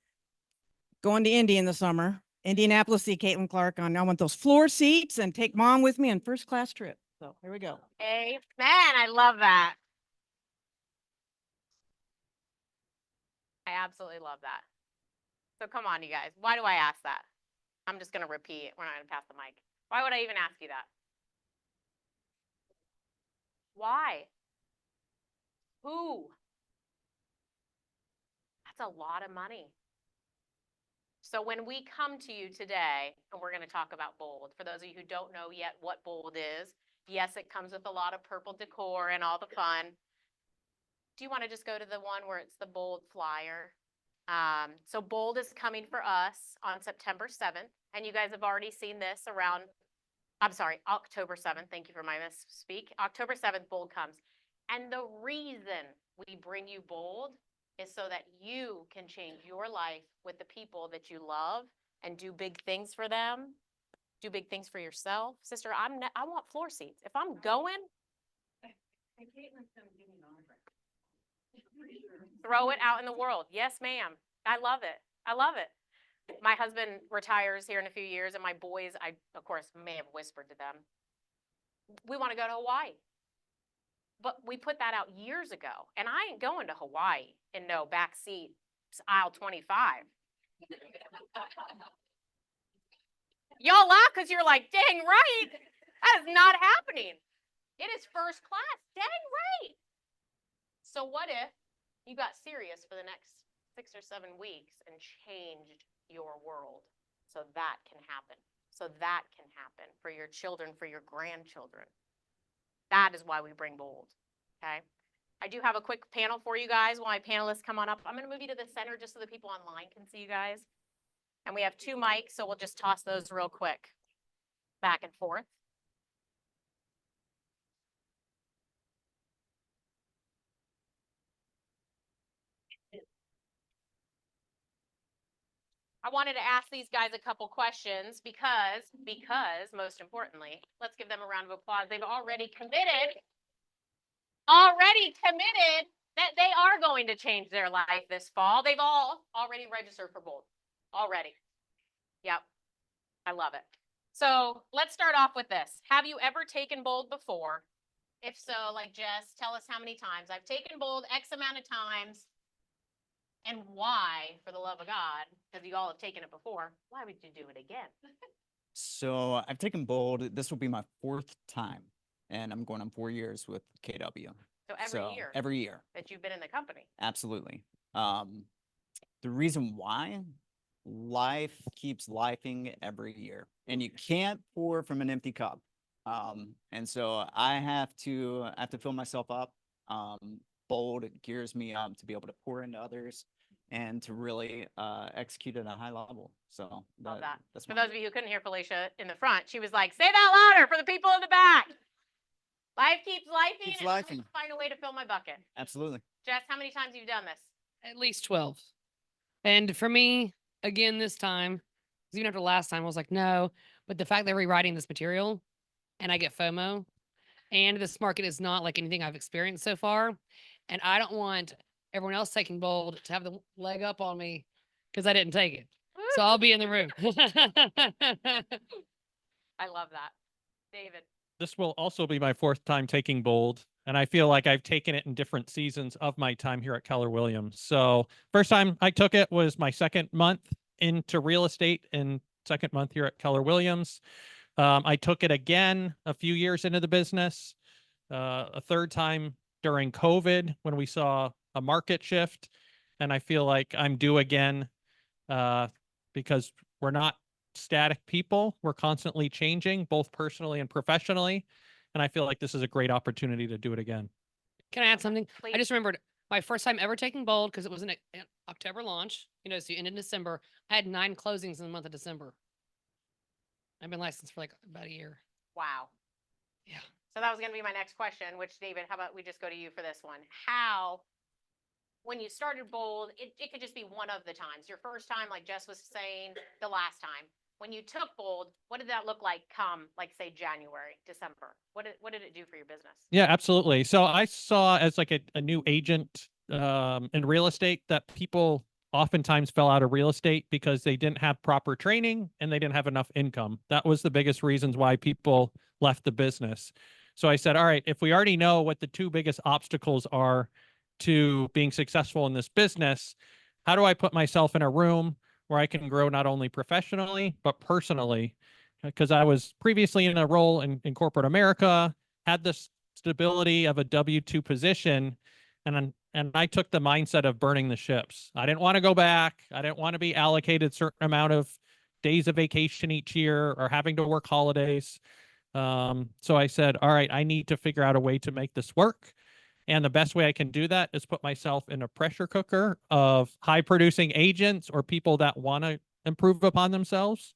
going to Indy in the summer, Indianapolis, see Caitlin Clark on. I want those floor seats and take mom with me on first class trip. So here we go. Amen. I love that. I absolutely love that. So come on, you guys. Why do I ask that? I'm just going to repeat. We're not going to pass the mic. Why would I even ask you that? Why? Who? That's a lot of money. So when we come to you today, and we're going to talk about Bold, for those of you who don't know yet what Bold is, yes, it comes with a lot of purple decor and all the fun. Do you want to just go to the one where it's the Bold flyer? So Bold is coming for us on September 7th, and you guys have already seen this around, I'm sorry, October 7th. Thank you for my misspeak. October 7th, Bold comes. And the reason we bring you Bold is so that you can change your life with the people that you love and do big things for them, do big things for yourself. Sister, I want floor seats. If I'm going, throw it out in the world. Yes, ma'am. I love it. I love it. My husband retires here in a few years, and my boys, I, of course, may have whispered to them, we want to go to Hawaii. But we put that out years ago, and I ain't going to Hawaii in no backseat aisle 25. Y'all laugh because you're like, dang right. That is not happening. It is first class. Dang right. So what if you got serious for the next 6 or 7 weeks and changed your world so that can happen? So that can happen for your children, for your grandchildren. That is why we bring Bold, okay? I do have a quick panel for you guys while my panelists come on up. I'm going to move you to the center just so the people online can see you guys. And we have 2 mics, so we'll just toss those real quick back and forth. I wanted to ask these guys a couple questions because most importantly, let's give them a round of applause. They've already committed that they are going to change their life this fall. They've all already registered for Bold already. Yep. I love it. So let's start off with this. Have you ever taken Bold before? If so, like Jess, tell us how many times. I've taken Bold X amount of times. And why, for the love of God, because you all have taken it before, why would you do it again? So I've taken Bold. This will be my 4th time, and I'm going on 4 years with KW. So every year. Every year. That you've been in the company. Absolutely. The reason why, life keeps lifing every year, and you can't pour from an empty cup. And so I have to fill myself up. Bold gears me up to be able to pour into others and to really execute at a high level. So Love that. that's For my- those of you who couldn't hear Felicia in the front, she was like, say that louder for the people in the back. Life keeps lifing. Keeps and I lifing. find a way to fill my bucket. Absolutely. Jess, how many times have you done this? At least 12. And for me, again, this time, 'cause even after last time, I was like, no, but the fact they're rewriting this material and I get FOMO and this market is not like anything I've experienced so far. And I don't want everyone else taking Bold to have the leg up on me because I didn't take it. So I'll be in the room. I love that. David. This will also be my 4th time taking Bold, and I feel like I've taken it in different seasons of my time here at Keller Williams. So first time I took it was my 2nd month into real estate and 2nd month here at Keller Williams. I took it again a few years into the business, a 3rd time during COVID when we saw a market shift, and I feel like I'm due again because we're not static people. We're constantly changing, both personally and professionally. And I feel like this is a great opportunity to do it again. Can I add something? I just remembered My first time ever taking bold because it was an October launch, you know, so you end in December. I had 9 closings in the month of December. I've been licensed for like about a year. Wow. Yeah. So that was going to be my next question, which David, how about we just go to you for this one? How, when you started Bold, it could just be one of the times. Your first time, like Jess was saying, the last time. When you took Bold, what did that look like come, like say January, December? What did it do for your business? Yeah, absolutely. So I saw as like a new agent in real estate that people oftentimes fell out of real estate because they didn't have proper training and they didn't have enough income. That was the biggest reasons why people left the business. So I said, all right, if we already know what the 2 biggest obstacles are to being successful in this business, how do I put myself in a room where I can grow not only professionally, but personally? Because I was previously in a role in corporate America, had the stability of a W-2 position, and I took the mindset of burning the ships. I didn't want to go back. I didn't want to be allocated a certain amount of days of vacation each year or having to work holidays. So I said, all right, I need to figure out a way to make this work. And the best way I can do that is put myself in a pressure cooker of high producing agents or people that want to improve upon themselves.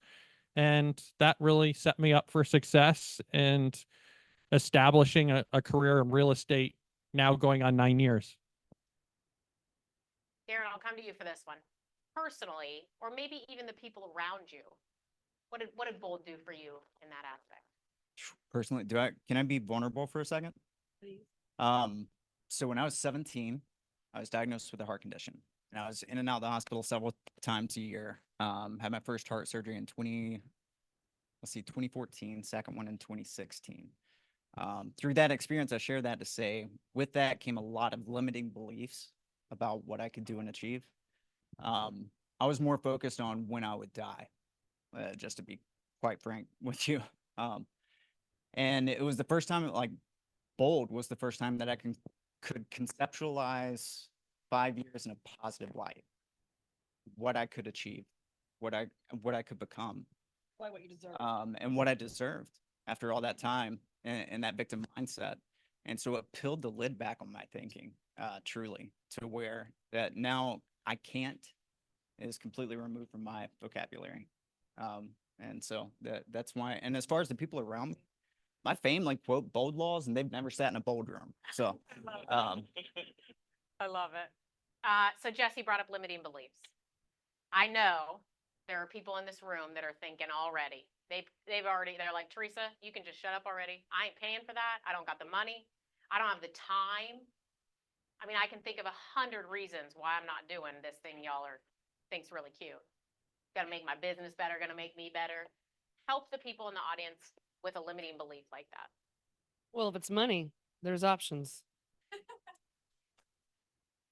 And that really set me up for success and establishing a career in real estate now going on 9 years. Darren, I'll come to you for this one. Personally, or maybe even the people around you, what did Bold do for you in that aspect? Personally, can I be vulnerable for a second? Please. So when I was 17, I was diagnosed with a heart condition, and I was in and out of the hospital several times a year. Had my first heart surgery in 2014, second one in 2016. Through that experience, I share that to say, with that came a lot of limiting beliefs about what I could do and achieve. I was more focused on when I would die, just to be quite frank with you. And it was the first time, like, Bold was the first time that I could conceptualize 5 years in a positive light, what I could achieve, what I could become, What you deserve. and what I deserved after all that time and that victim mindset. And so it peeled the lid back on my thinking, truly, to where that now I can't is completely removed from my vocabulary. And so that's why, and as far as the people around me, my family quote Bold laws and they've never sat in a Bold room. So, I love it. So Jesse brought up limiting beliefs. I know there are people in this room that are thinking already. They're like, Teresa, you can just shut up already. I ain't paying for that. I don't got the money. I don't have the time. I mean, I can think of 100 reasons why I'm not doing this thing y'all think's really cute. Gonna make my business better, gonna make me better. Help the people in the audience with a limiting belief like that. Well, if it's money, there's options.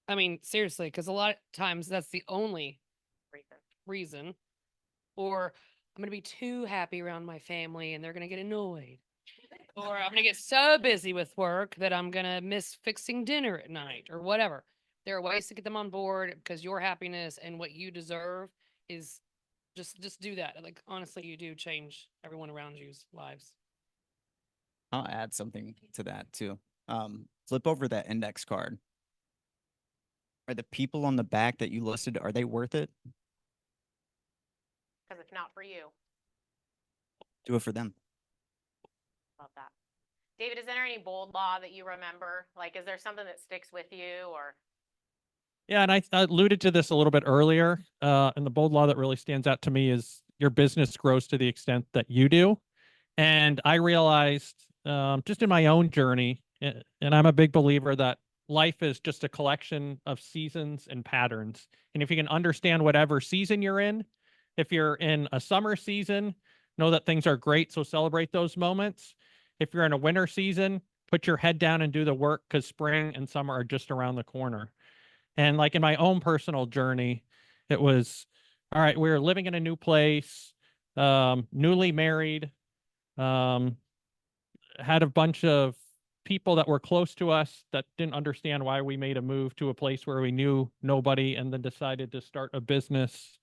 I mean, seriously, because a lot of times that's the only reason. Or I'm going to be too happy around my family and they're going to get annoyed. Or I'm going to get so busy with work that I'm going to miss fixing dinner at night or whatever. There are ways to get them on board because your happiness and what you deserve is just do that. Like, honestly, you do change everyone around you's lives. I'll add something to that too. Flip over that index card. Are the people on the back that you listed, are they worth it? Because if not for you, Do it for them. love that. David, is there any Bold law that you remember? Like, is there something that sticks with you or? Yeah, and I alluded to this a little bit earlier. And the Bold law that really stands out to me is your business grows to the extent that you do. And I realized just in my own journey, and I'm a big believer that life is just a collection of seasons and patterns. And if you can understand whatever season you're in, if you're in a summer season, know that things are great. So celebrate those moments. If you're in a winter season, put your head down and do the work because spring and summer are just around the corner. And like in my own personal journey, it was, all right, we were living in a new place, newly married, had a bunch of people that were close to us that didn't understand why we made a move to a place where we knew nobody and then decided to start a business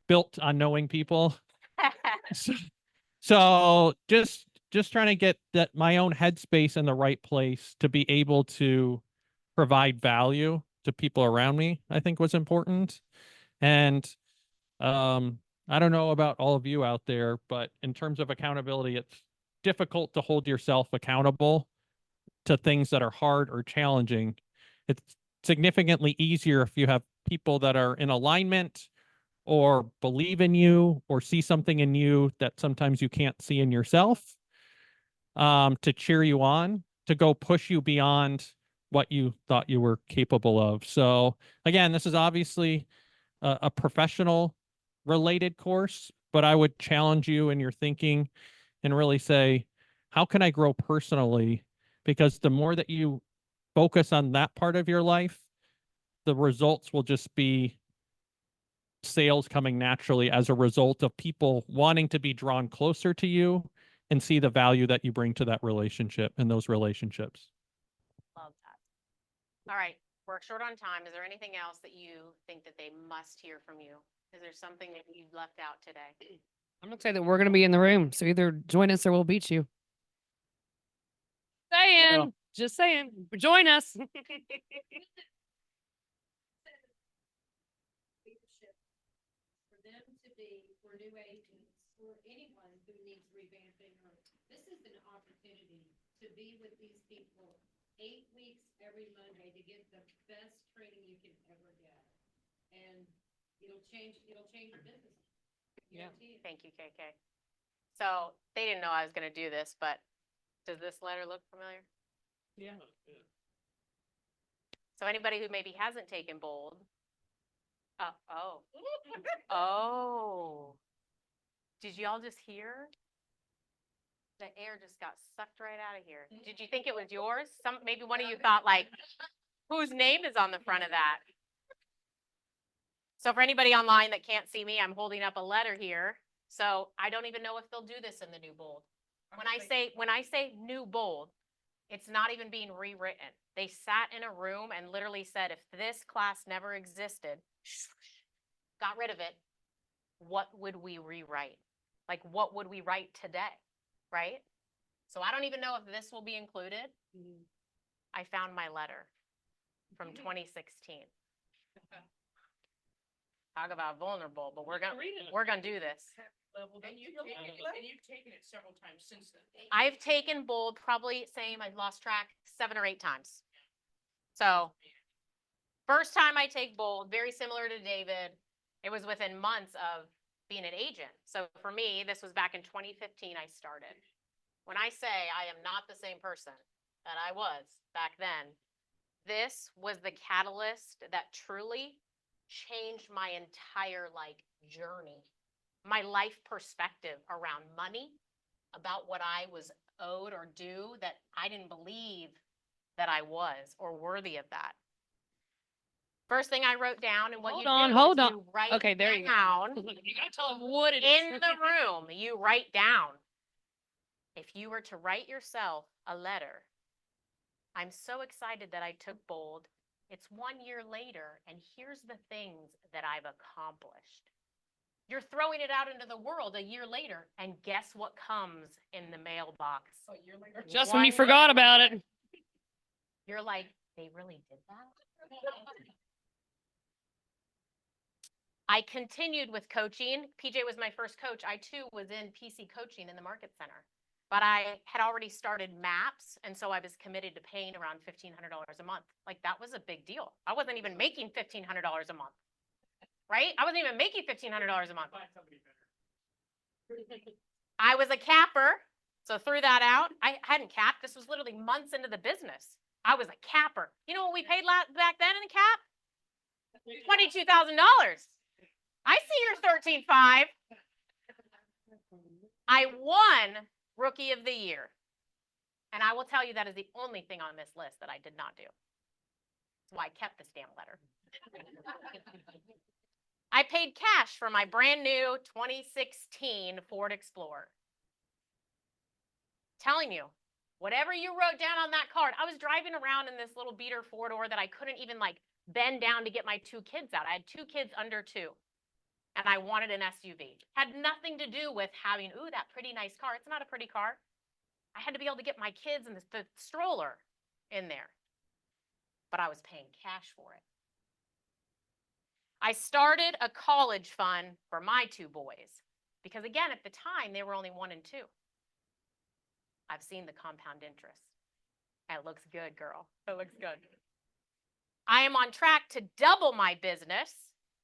built on knowing people. So just trying to get that my own headspace in the right place to be able to provide value to people around me, I think was important. And I don't know about all of you out there, but in terms of accountability, it's difficult to hold yourself accountable to things that are hard or challenging. It's significantly easier if you have people that are in alignment or believe in you or see something in you that sometimes you can't see in yourself, to cheer you on, to go push you beyond what you thought you were capable of. So again, this is obviously a professional related course, but I would challenge you in your thinking and really say, how can I grow personally? Because the more that you focus on that part of your life, the results will just be sales coming naturally as a result of people wanting to be drawn closer to you and see the value that you bring to that relationship and those relationships. Love that. All right, we're short on time. Is there anything else that you think that they must hear from you? Is there something that you left out today? I'm gonna say that we're gonna be in the room, so either join us or we'll beat you. Saying, just saying, join us. For them to be, for new agents, or anyone who needs revamping, or this is an opportunity to be with these people 8 weeks every Monday to get the best training you can ever get. And it'll change your business. Yeah. Thank you, KK. So they didn't know I was gonna do this, but does this letter look familiar? Yeah. So anybody who maybe hasn't taken bold. Oh. Did y'all just hear? The air just got sucked right out of here. Did you think it was yours? Maybe one of you thought like, whose name is on the front of that? So for anybody online that can't see me, I'm holding up a letter here. So I don't even know if they'll do this in the new bold. When I say new bold, it's not even being rewritten. They sat in a room and literally said, if this class never existed, got rid of it, what would we rewrite? Like, what would we write today? Right? So I don't even know if this will be included. I found my letter from 2016. Talk about vulnerable, but we're gonna do this. And you've taken it several times since then. I've taken bold probably same, I've lost track 7 or 8 times. So first time I take bold, very similar to David. It was within months of being an agent. So for me, this was back in 2015 I started. When I say I am not the same person that I was back then, this was the catalyst that truly changed my entire journey, my life perspective around money, about what I was owed or due that I didn't believe that I was or worthy of that. First thing I wrote down, and what Hold you on, do hold is on. you write Okay, there you go. down You gotta tell them what it in is. the room. You write down. If you were to write yourself a letter, I'm so excited that I took bold. It's 1 year later, and here's the things that I've accomplished. You're throwing it out into the world a year later, and guess what comes in the mailbox? A year later. Just when you forgot about it. You're like, they really did that? I continued with coaching. PJ was my first coach. I too was in PC coaching in the Market Center, but I had already started MAPS. And so I was committed to paying around $1,500 a month. Like, that was a big deal. I wasn't even making $1,500 a month, right? I wasn't even making $1,500 a month. I was a capper. So threw that out. I hadn't capped. This was literally months into the business. I was a capper. You know what we paid back then in a cap? $22,000. I see your 13.5. I won Rookie of the Year. And I will tell you that is the only thing on this list that I did not do. That's why I kept this damn letter. I paid cash for my brand new 2016 Ford Explorer. Telling you, whatever you wrote down on that card, I was driving around in this little beater 4-door that I couldn't even bend down to get my 2 kids out. I had 2 kids under 2. And I wanted an SUV. Had nothing to do with having, ooh, that pretty nice car. It's not a pretty car. I had to be able to get my kids and the stroller in there. But I was paying cash for it. I started a college fund for my 2 boys because, again, at the time, they were only 1 and 2. I've seen the compound interest. It looks good, girl. It looks good. I am on track to double my business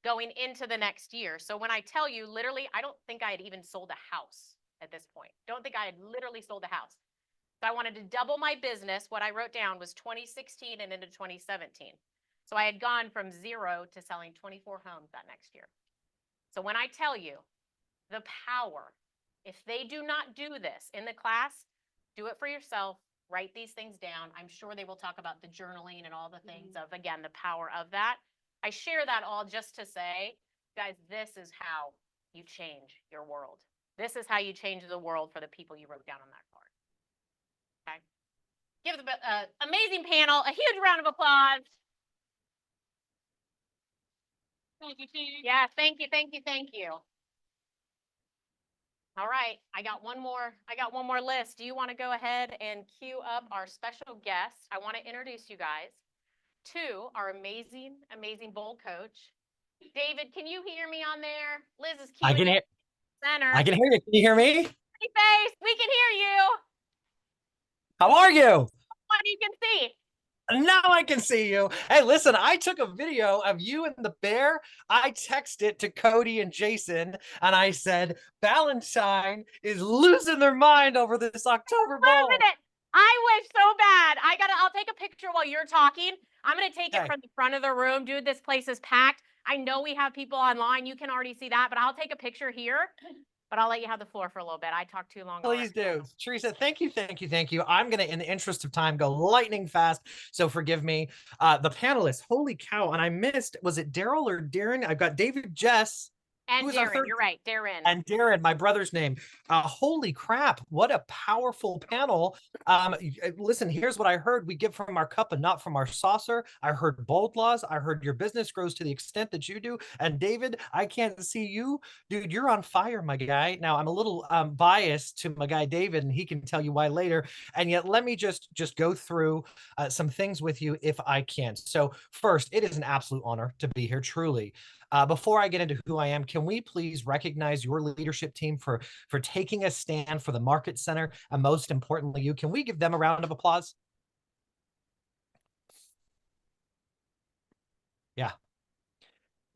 going into the next year. So when I tell you, literally, I don't think I had even sold a house at this point. Don't think I had literally sold a house. So I wanted to double my business. What I wrote down was 2016 and into 2017. So I had gone from 0 to selling 24 homes that next year. So when I tell you the power, if they do not do this in the class, do it for yourself. Write these things down. I'm sure they will talk about the journaling and all the things of, again, the power of that. I share that all just to say, guys, this is how you change your world. This is how you change the world for the people you wrote down on that card. Okay. Give the amazing panel a huge round of applause. Thank you, Chief. Yeah, thank you, thank you, thank you. All right, I got one more list. Do you want to go ahead and cue up our special guest? I want to introduce you guys to our amazing, amazing bowl coach. David, can you hear me on there? Liz is I can cueing hear. center. I can hear you. Can you hear me? Pretty face, we can hear you. How are you? What you can see. Now I can see you. Hey, listen, I took a video of you and the bear. I texted it to Cody and Jason, and I said, Valentine is losing their mind over this October Bowl. Loving it. I wish so bad. I'll take a picture while you're talking. I'm going to take it from the front of the room. Dude, this place is packed. I know we have people online. You can already see that, but I'll take a picture here. But I'll let you have the floor for a little bit. I talked too long. Please do. Teresa, thank you, thank you, thank you. I'm going to, in the interest of time, go lightning fast. So forgive me. The panelists, holy cow. And I missed, was it Daryl or Darren? I've got David, Jess. And Darren, you're right, Darren. And Darren, my brother's name. Holy crap, what a powerful panel. Listen, here's what I heard. We give from our cup and not from our saucer. I heard bold laws. I heard your business grows to the extent that you do. And David, I can't see you. Dude, you're on fire, my guy. Now, I'm a little biased to my guy, David, and he can tell you why later. And yet, let me just go through some things with you if I can. So first, it is an absolute honor to be here, truly. Before I get into who I am, can we please recognize your leadership team for taking a stand for the Market Center, and most importantly, you? Can we give them a round of applause? Yeah.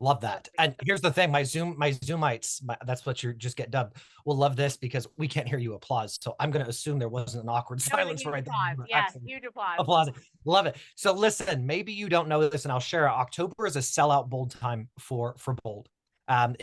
Love that. And here's the thing, my Zoomites, that's what you just get dubbed, will love this because we can't hear you applause. So I'm going to assume there wasn't an awkward silence right there. Yes, huge applause. Applause. Love it. So listen, maybe you don't know this, and I'll share it. October is a sellout bold time for bold.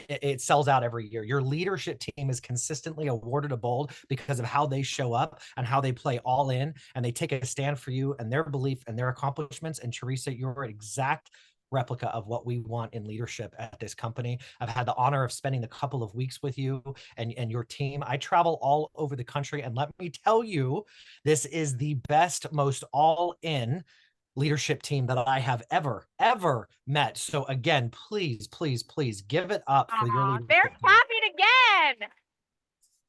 It sells out every year. Your leadership team is consistently awarded a bold because of how they show up and how they play all in, and they take a stand for you and their belief and their accomplishments. And Teresa, you're an exact replica of what we want in leadership at this company. I've had the honor of spending a couple of weeks with you and your team. I travel all over the country, and let me tell you, this is the best, most all-in leadership team that I have ever met. So again, please, please, please give it up for your leadership. They're clapping again.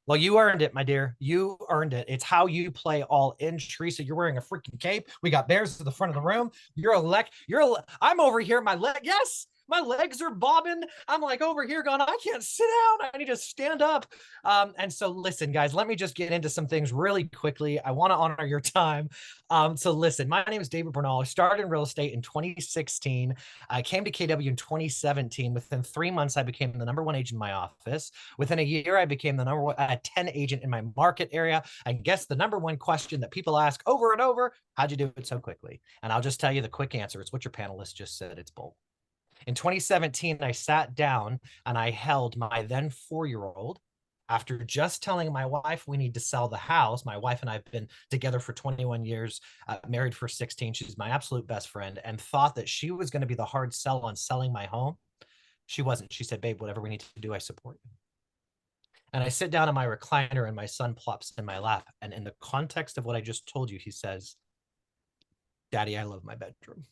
Well, you earned it, my dear. You earned it. It's how you play all in. Teresa, you're wearing a freaking cape. We got bears to the front of the room. I'm over here. Yes, my legs are bobbing. I'm like over here going, I can't sit down. I need to stand up. And so listen, guys, let me just get into some things really quickly. I want to honor your time. So listen, my name is David Bernal. I started in real estate in 2016. I came to KW in 2017. Within 3 months, I became the #1 agent in my office. Within a year, I became the #1 10 agent in my market area. And guess the #1 question that people ask over and over, how'd you do it so quickly? And I'll just tell you the quick answer. It's what your panelists just said. It's bold. In 2017, I sat down and I held my then 4-year-old. After just telling my wife we need to sell the house. My wife and I have been together for 21 years, married for 16. She's my absolute best friend, and thought that she was going to be the hard sell on selling my home. She wasn't. She said, babe, whatever we need to do, I support you. And I sit down in my recliner and my son plops in my lap. And in the context of what I just told you, he says, Daddy, I love my bedroom.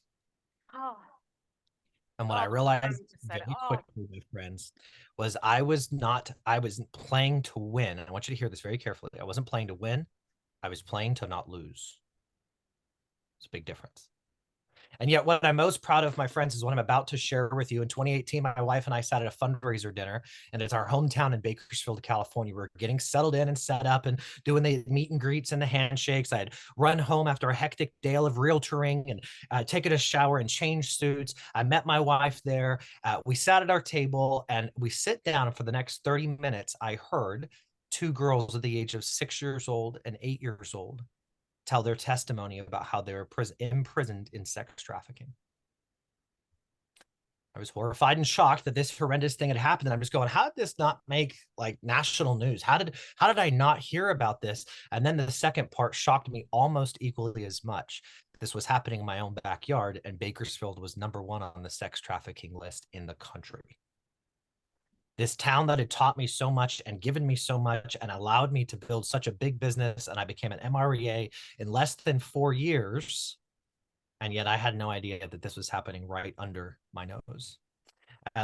Oh. And what I realized very quickly, my friends, was I was playing to win. And I want you to hear this very carefully. I wasn't playing to win. I was playing to not lose. It's a big difference. And yet what I'm most proud of, my friends, is what I'm about to share with you. In 2018, my wife and I sat at a fundraiser dinner, and it's our hometown in Bakersfield, California. We're getting settled in and set up and doing the meet and greets and the handshakes. I'd run home after a hectic day of realtoring and taken a shower and changed suits. I met my wife there. We sat at our table and we sit down, and for the next 30 minutes, I heard two girls at the age of 6 years old and 8 years old tell their testimony about how they were imprisoned in sex trafficking. I was horrified and shocked that this horrendous thing had happened. And I'm just going, how did this not make like national news? How did I not hear about this? And then the second part shocked me almost equally as much. This was happening in my own backyard, and Bakersfield was #1 on the sex trafficking list in the country. This town that had taught me so much and given me so much and allowed me to build such a big business, and I became an MREA in less than 4 years. And yet I had no idea that this was happening right under my nose.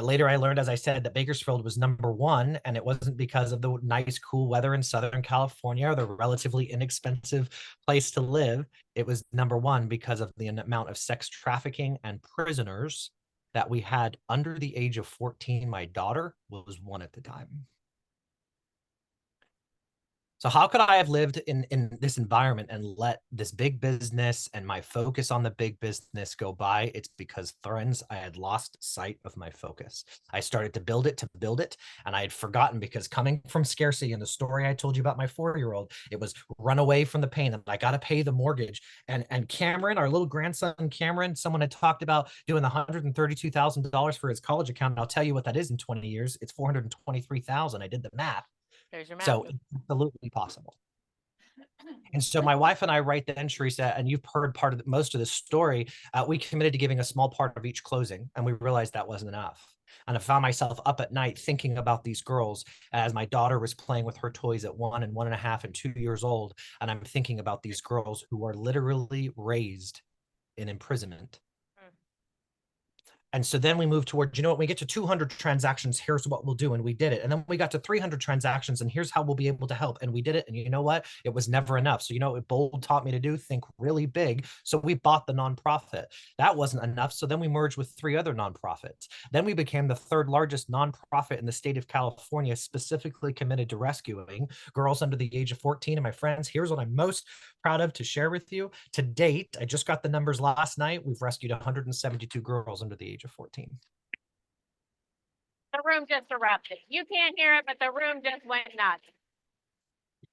Later, I learned, as I said, that Bakersfield was #1, and it wasn't because of the nice, cool weather in Southern California or the relatively inexpensive place to live. It was #1 because of the amount of sex trafficking and prisoners that we had under the age of 14. My daughter was 1 at the time. So how could I have lived in this environment and let this big business and my focus on the big business go by? It's because, friends, I had lost sight of my focus. I started to build it, and I had forgotten, because coming from scarcity, and the story I told you about my 4-year-old, it was run away from the pain, and I got to pay the mortgage. And Cameron, our little grandson, Cameron, someone had talked about doing the $132,000 for his college account. And I'll tell you what that is in 20 years. It's $423,000. I did the math. There's your math. So it's absolutely possible. And so my wife and I, right then, Teresa, and you've heard part of most of the story, we committed to giving a small part of each closing, and we realized that wasn't enough. And I found myself up at night thinking about these girls as my daughter was playing with her toys at 1 and 1.5 and 2 years old. And I'm thinking about these girls who are literally raised in imprisonment. And so then we moved toward, you know what, when we get to 200 transactions, here's what we'll do. And we did it. And then we got to 300 transactions, and here's how we'll be able to help. And we did it. And you know what? It was never enough. So you know what Bold taught me to do? Think really big. So we bought the nonprofit. That wasn't enough. So then we merged with 3 other nonprofits. Then we became the 3rd largest nonprofit in the state of California, specifically committed to rescuing girls under the age of 14. And my friends, here's what I'm most proud of to share with you. To date, I just got the numbers last night. We've rescued 172 girls under the age of 14. The room just erupted. You can't hear it, but the room just went nuts.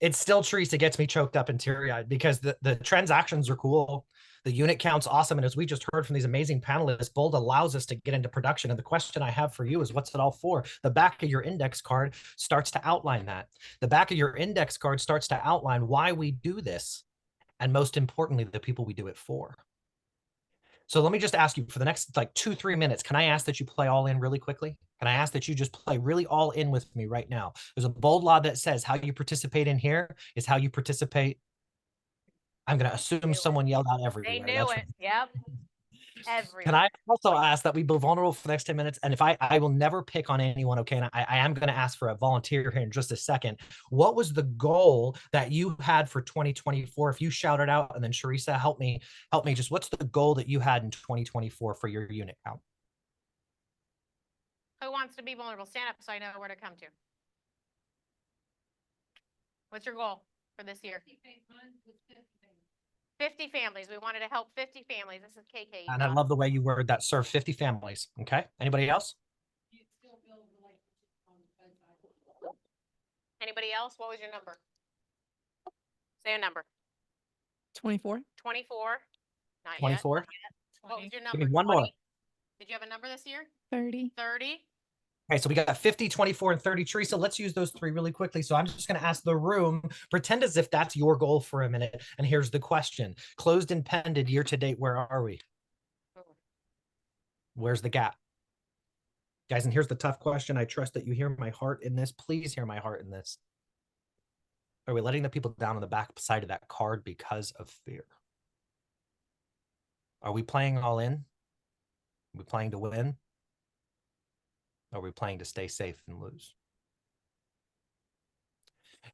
It's still, Teresa, gets me choked up and teary-eyed, because the transactions are cool. The unit count's awesome. And as we just heard from these amazing panelists, Bold allows us to get into production. And the question I have for you is, what's it all for? The back of your index card starts to outline that. The back of your index card starts to outline why we do this. And most importantly, the people we do it for. So let me just ask you, for the next like 2-3 minutes, can I ask that you play all in really quickly? Can I ask that you just play really all in with me right now? There's a bold law that says how you participate in here is how you participate. I'm going to assume someone yelled out everywhere. They knew it. Yep. Can I also ask that we be vulnerable for the next 10 minutes? And if I will never pick on anyone, okay? And I am going to ask for a volunteer here in just a second. What was the goal that you had for 2024? If you shout it out, and then Teresa, help me. Just what's the goal that you had in 2024 for your unit count? Who wants to be vulnerable? Stand up so I know where to come to. What's your goal for this year? 50 families. We wanted to help 50 families. This is KK. And I love the way you word that, serve 50 families. Okay. Anybody else? Anybody else? What was your number? Say a number. 24. 24. Not yet. 24. What was your Give number? me one more. 20? Did you have a number this year? 30. 30. Okay, so we got 50, 24, and 30. Teresa, let's use those 3 really quickly. So I'm just going to ask the room, pretend as if that's your goal for a minute. And here's the question. Closed and pended year to date, where are we? Where's the gap? Guys, and here's the tough question. I trust that you hear my heart in this. Please hear my heart in this. Are we letting the people down on the back side of that card because of fear? Are we playing all in? Are we playing to win? Or are we playing to stay safe and lose?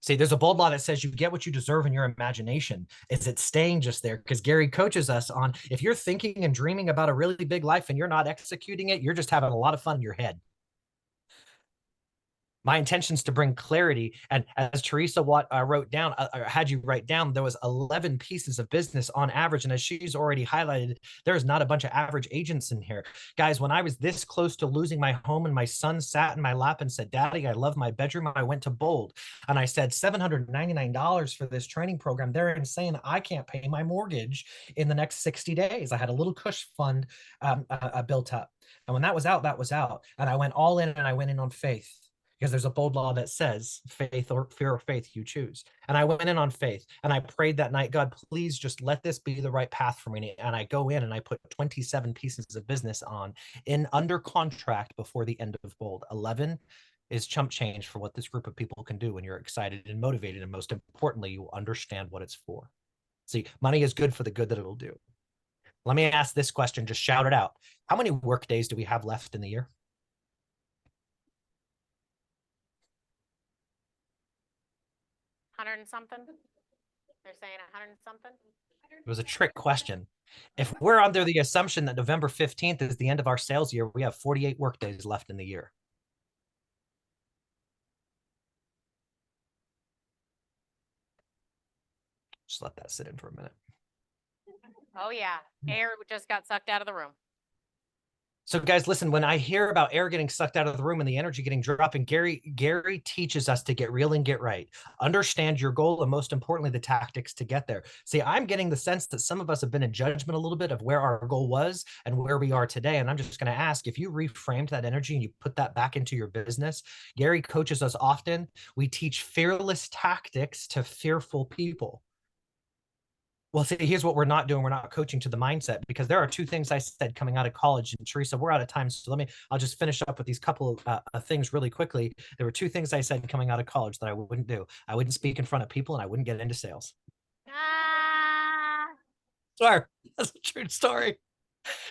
See, there's a bold law that says you get what you deserve in your imagination. Is it staying just there? Because Gary coaches us on, if you're thinking and dreaming about a really big life and you're not executing it, you're just having a lot of fun in your head. My intention is to bring clarity. And as Teresa wrote down, had you write down, there was 11 pieces of business on average. And as she's already highlighted, there's not a bunch of average agents in here. Guys, when I was this close to losing my home and my son sat in my lap and said, Daddy, I love my bedroom, I went to Bold. And I said, $799 for this training program. They're insane. I can't pay my mortgage in the next 60 days. I had a little cush fund built up. And when that was out, that was out. And I went all in, and I went in on faith. Because there's a bold law that says faith or fear or faith, you choose. And I went in on faith, and I prayed that night, God, please just let this be the right path for me. And I go in and I put 27 pieces of business on in under contract before the end of Bold. 11 is chump change for what this group of people can do when you're excited and motivated. And most importantly, you understand what it's for. See, money is good for the good that it'll do. Let me ask this question, just shout it out. How many work days do we have left in the year? 100 and something? They're saying 100 and something? It was a trick question. If we're under the assumption that November 15th is the end of our sales year, we have 48 work days left in the year. Just let that sit in for a minute. Oh yeah, air just got sucked out of the room. So guys, listen, when I hear about air getting sucked out of the room and the energy getting dropped, and Gary teaches us to get real and get right. Understand your goal, and most importantly, the tactics to get there. See, I'm getting the sense that some of us have been in judgment a little bit of where our goal was and where we are today. And I'm just going to ask, if you reframed that energy and you put that back into your business, Gary coaches us often. We teach fearless tactics to fearful people. Well, see, here's what we're not doing. We're not coaching to the mindset, because there are two things I said coming out of college. And Teresa, we're out of time. So I'll just finish up with these couple of things really quickly. There were two things I said coming out of college that I wouldn't do. I wouldn't speak in front of people, and I wouldn't get into sales. Sorry, that's a true story.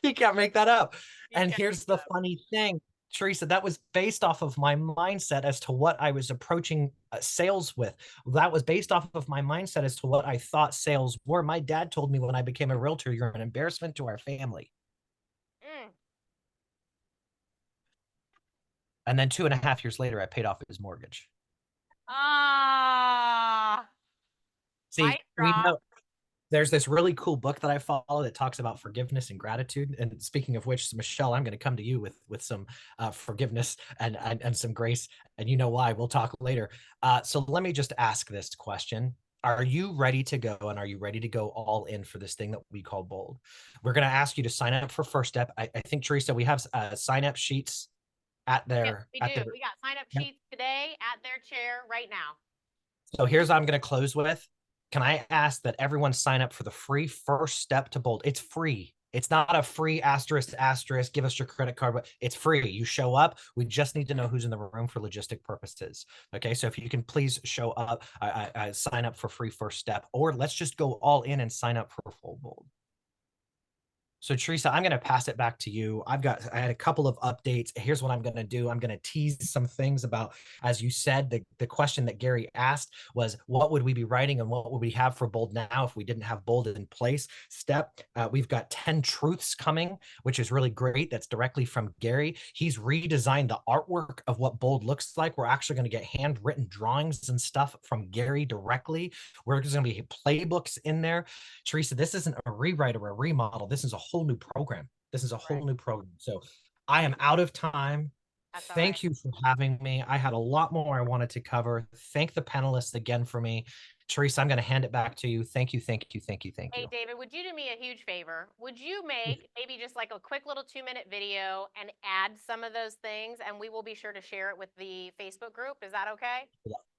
You can't make that up. And here's the funny thing, Teresa, that was based off of my mindset as to what I was approaching sales with. That was based off of my mindset as to what I thought sales were. My dad told me when I became a realtor, you're an embarrassment to our family. And then 2.5 years later, I paid off his mortgage. See, we know there's this really cool book that I follow that talks about forgiveness and gratitude. And speaking of which, Michelle, I'm going to come to you with some forgiveness and some grace. And you know why. We'll talk later. So let me just ask this question. Are you ready to go, and are you ready to go all in for this thing that we call Bold? We're going to ask you to sign up for First Step. I think, Teresa, we have sign up sheets at their. Yes, we do. We got sign up sheets today at their chair right now. So here's what I'm going to close with. Can I ask that everyone sign up for the free First Step to Bold? It's free. It's not a free asterisk, give us your credit card, but it's free. You show up. We just need to know who's in the room for logistic purposes. Okay, so if you can please show up, sign up for free First Step, or let's just go all in and sign up for full Bold. So Teresa, I'm going to pass it back to you. I had a couple of updates. Here's what I'm going to do. I'm going to tease some things about, as you said, the question that Gary asked was, what would we be writing and what would we have for Bold now if we didn't have Bold in place? We've got 10 truths coming, which is really great. That's directly from Gary. He's redesigned the artwork of what Bold looks like. We're actually going to get handwritten drawings and stuff from Gary directly. There's going to be playbooks in there. Teresa, this isn't a rewrite or a remodel. This is a whole new program. This is a whole new program. So I am out of time. Thank you for having me. I had a lot more I wanted to cover. Thank the panelists again for me. Teresa, I'm going to hand it back to you. Thank you. Hey, David, would you do me a huge favor? Would you make maybe just like a quick little 2-minute video and add some of those things, and we will be sure to share it with the Facebook group? Is that okay?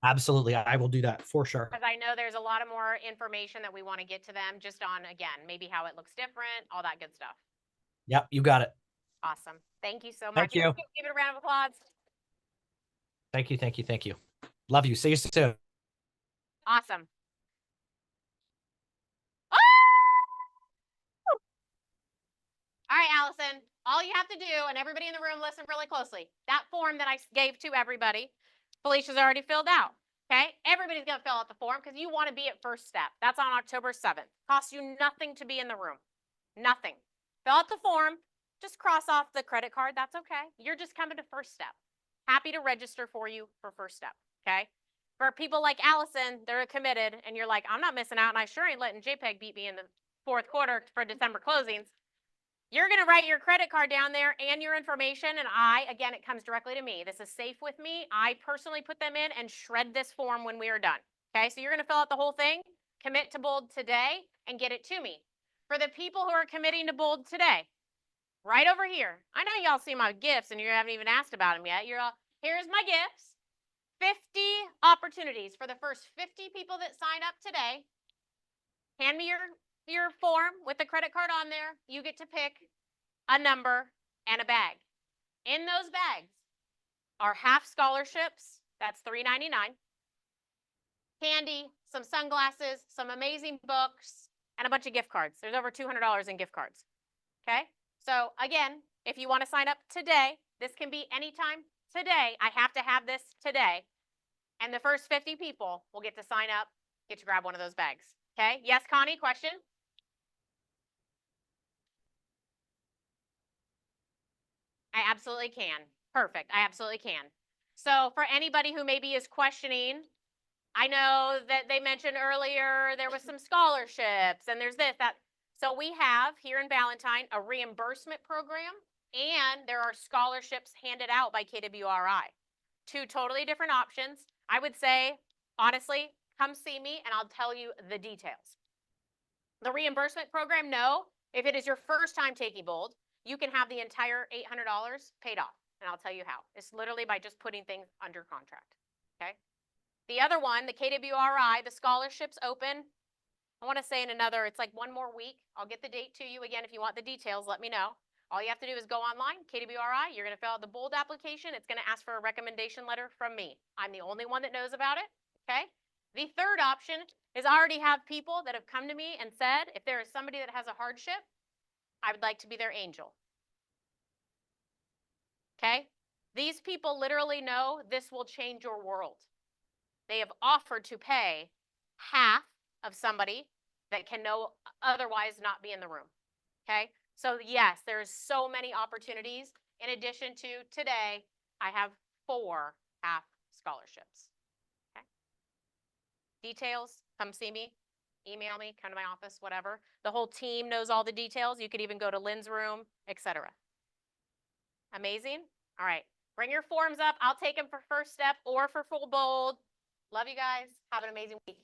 Absolutely. I will do that for sure. Because I know there's a lot of more information that we want to get to them just on, again, maybe how it looks different, all that good stuff. Yep, you got it. Awesome. Thank you so much. Thank you. Give it a round of applause. Thank you. Love you. See you soon. Awesome. All right, Allison, all you have to do, and everybody in the room, listen really closely. That form that I gave to everybody, Felicia's already filled out. Okay, everybody's gonna fill out the form because you want to be at first step. That's on October 7th. Costs you nothing to be in the room. Nothing. Fill out the form, just cross off the credit card. That's okay. You're just coming to first step. Happy to register for you for first step. Okay. For people like Allison, they're committed, and you're like, I'm not missing out, and I sure ain't letting JPEG beat me in the fourth quarter for December closings. You're going to write your credit card down there and your information. And again, it comes directly to me. This is safe with me. I personally put them in and shred this form when we are done. Okay, so you're going to fill out the whole thing, commit to Bold today, and get it to me. For the people who are committing to Bold today, right over here. I know y'all see my gifts and you haven't even asked about them yet. You're all, here's my gifts. 50 opportunities for the first 50 people that sign up today. Hand me your form with the credit card on there. You get to pick a number and a bag. In those bags are half scholarships. That's $3.99. Candy, some sunglasses, some amazing books, and a bunch of gift cards. There's over $200 in gift cards. Okay? So again, if you want to sign up today, this can be anytime today. I have to have this today. And the first 50 people will get to sign up, get to grab one of those bags. Okay? Yes, Connie, question? I absolutely can. Perfect. I absolutely can. So for anybody who maybe is questioning, I know that they mentioned earlier there was some scholarships and there's this, that. So we have here in Valentine a reimbursement program, and there are scholarships handed out by KWRI. Two totally different options. I would say, honestly, come see me and I'll tell you the details. The reimbursement program, no. If it is your first time taking Bold, you can have the entire $800 paid off, and I'll tell you how. It's literally by just putting things under contract, okay? The other one, the KWRI, the scholarships open, I want to say in another, it's like one more week. I'll get the date to you again. If you want the details, let me know. All you have to do is go online, KWRI, you're going to fill out the Bold application. It's going to ask for a recommendation letter from me. I'm the only one that knows about it, okay? The third option is I already have people that have come to me and said, if there is somebody that has a hardship, I would like to be their angel. Okay? These people literally know this will change your world. They have offered to pay half of somebody that can otherwise not be in the room. Okay? So yes, there's so many opportunities. In addition to today, I have 4 half scholarships. Okay? Details, come see me. Email me, come to my office, whatever. The whole team knows all the details. You could even go to Lynn's room, etc. Amazing? All right. Bring your forms up. I'll take them for first step or for full Bold. Love you guys. Have an amazing week.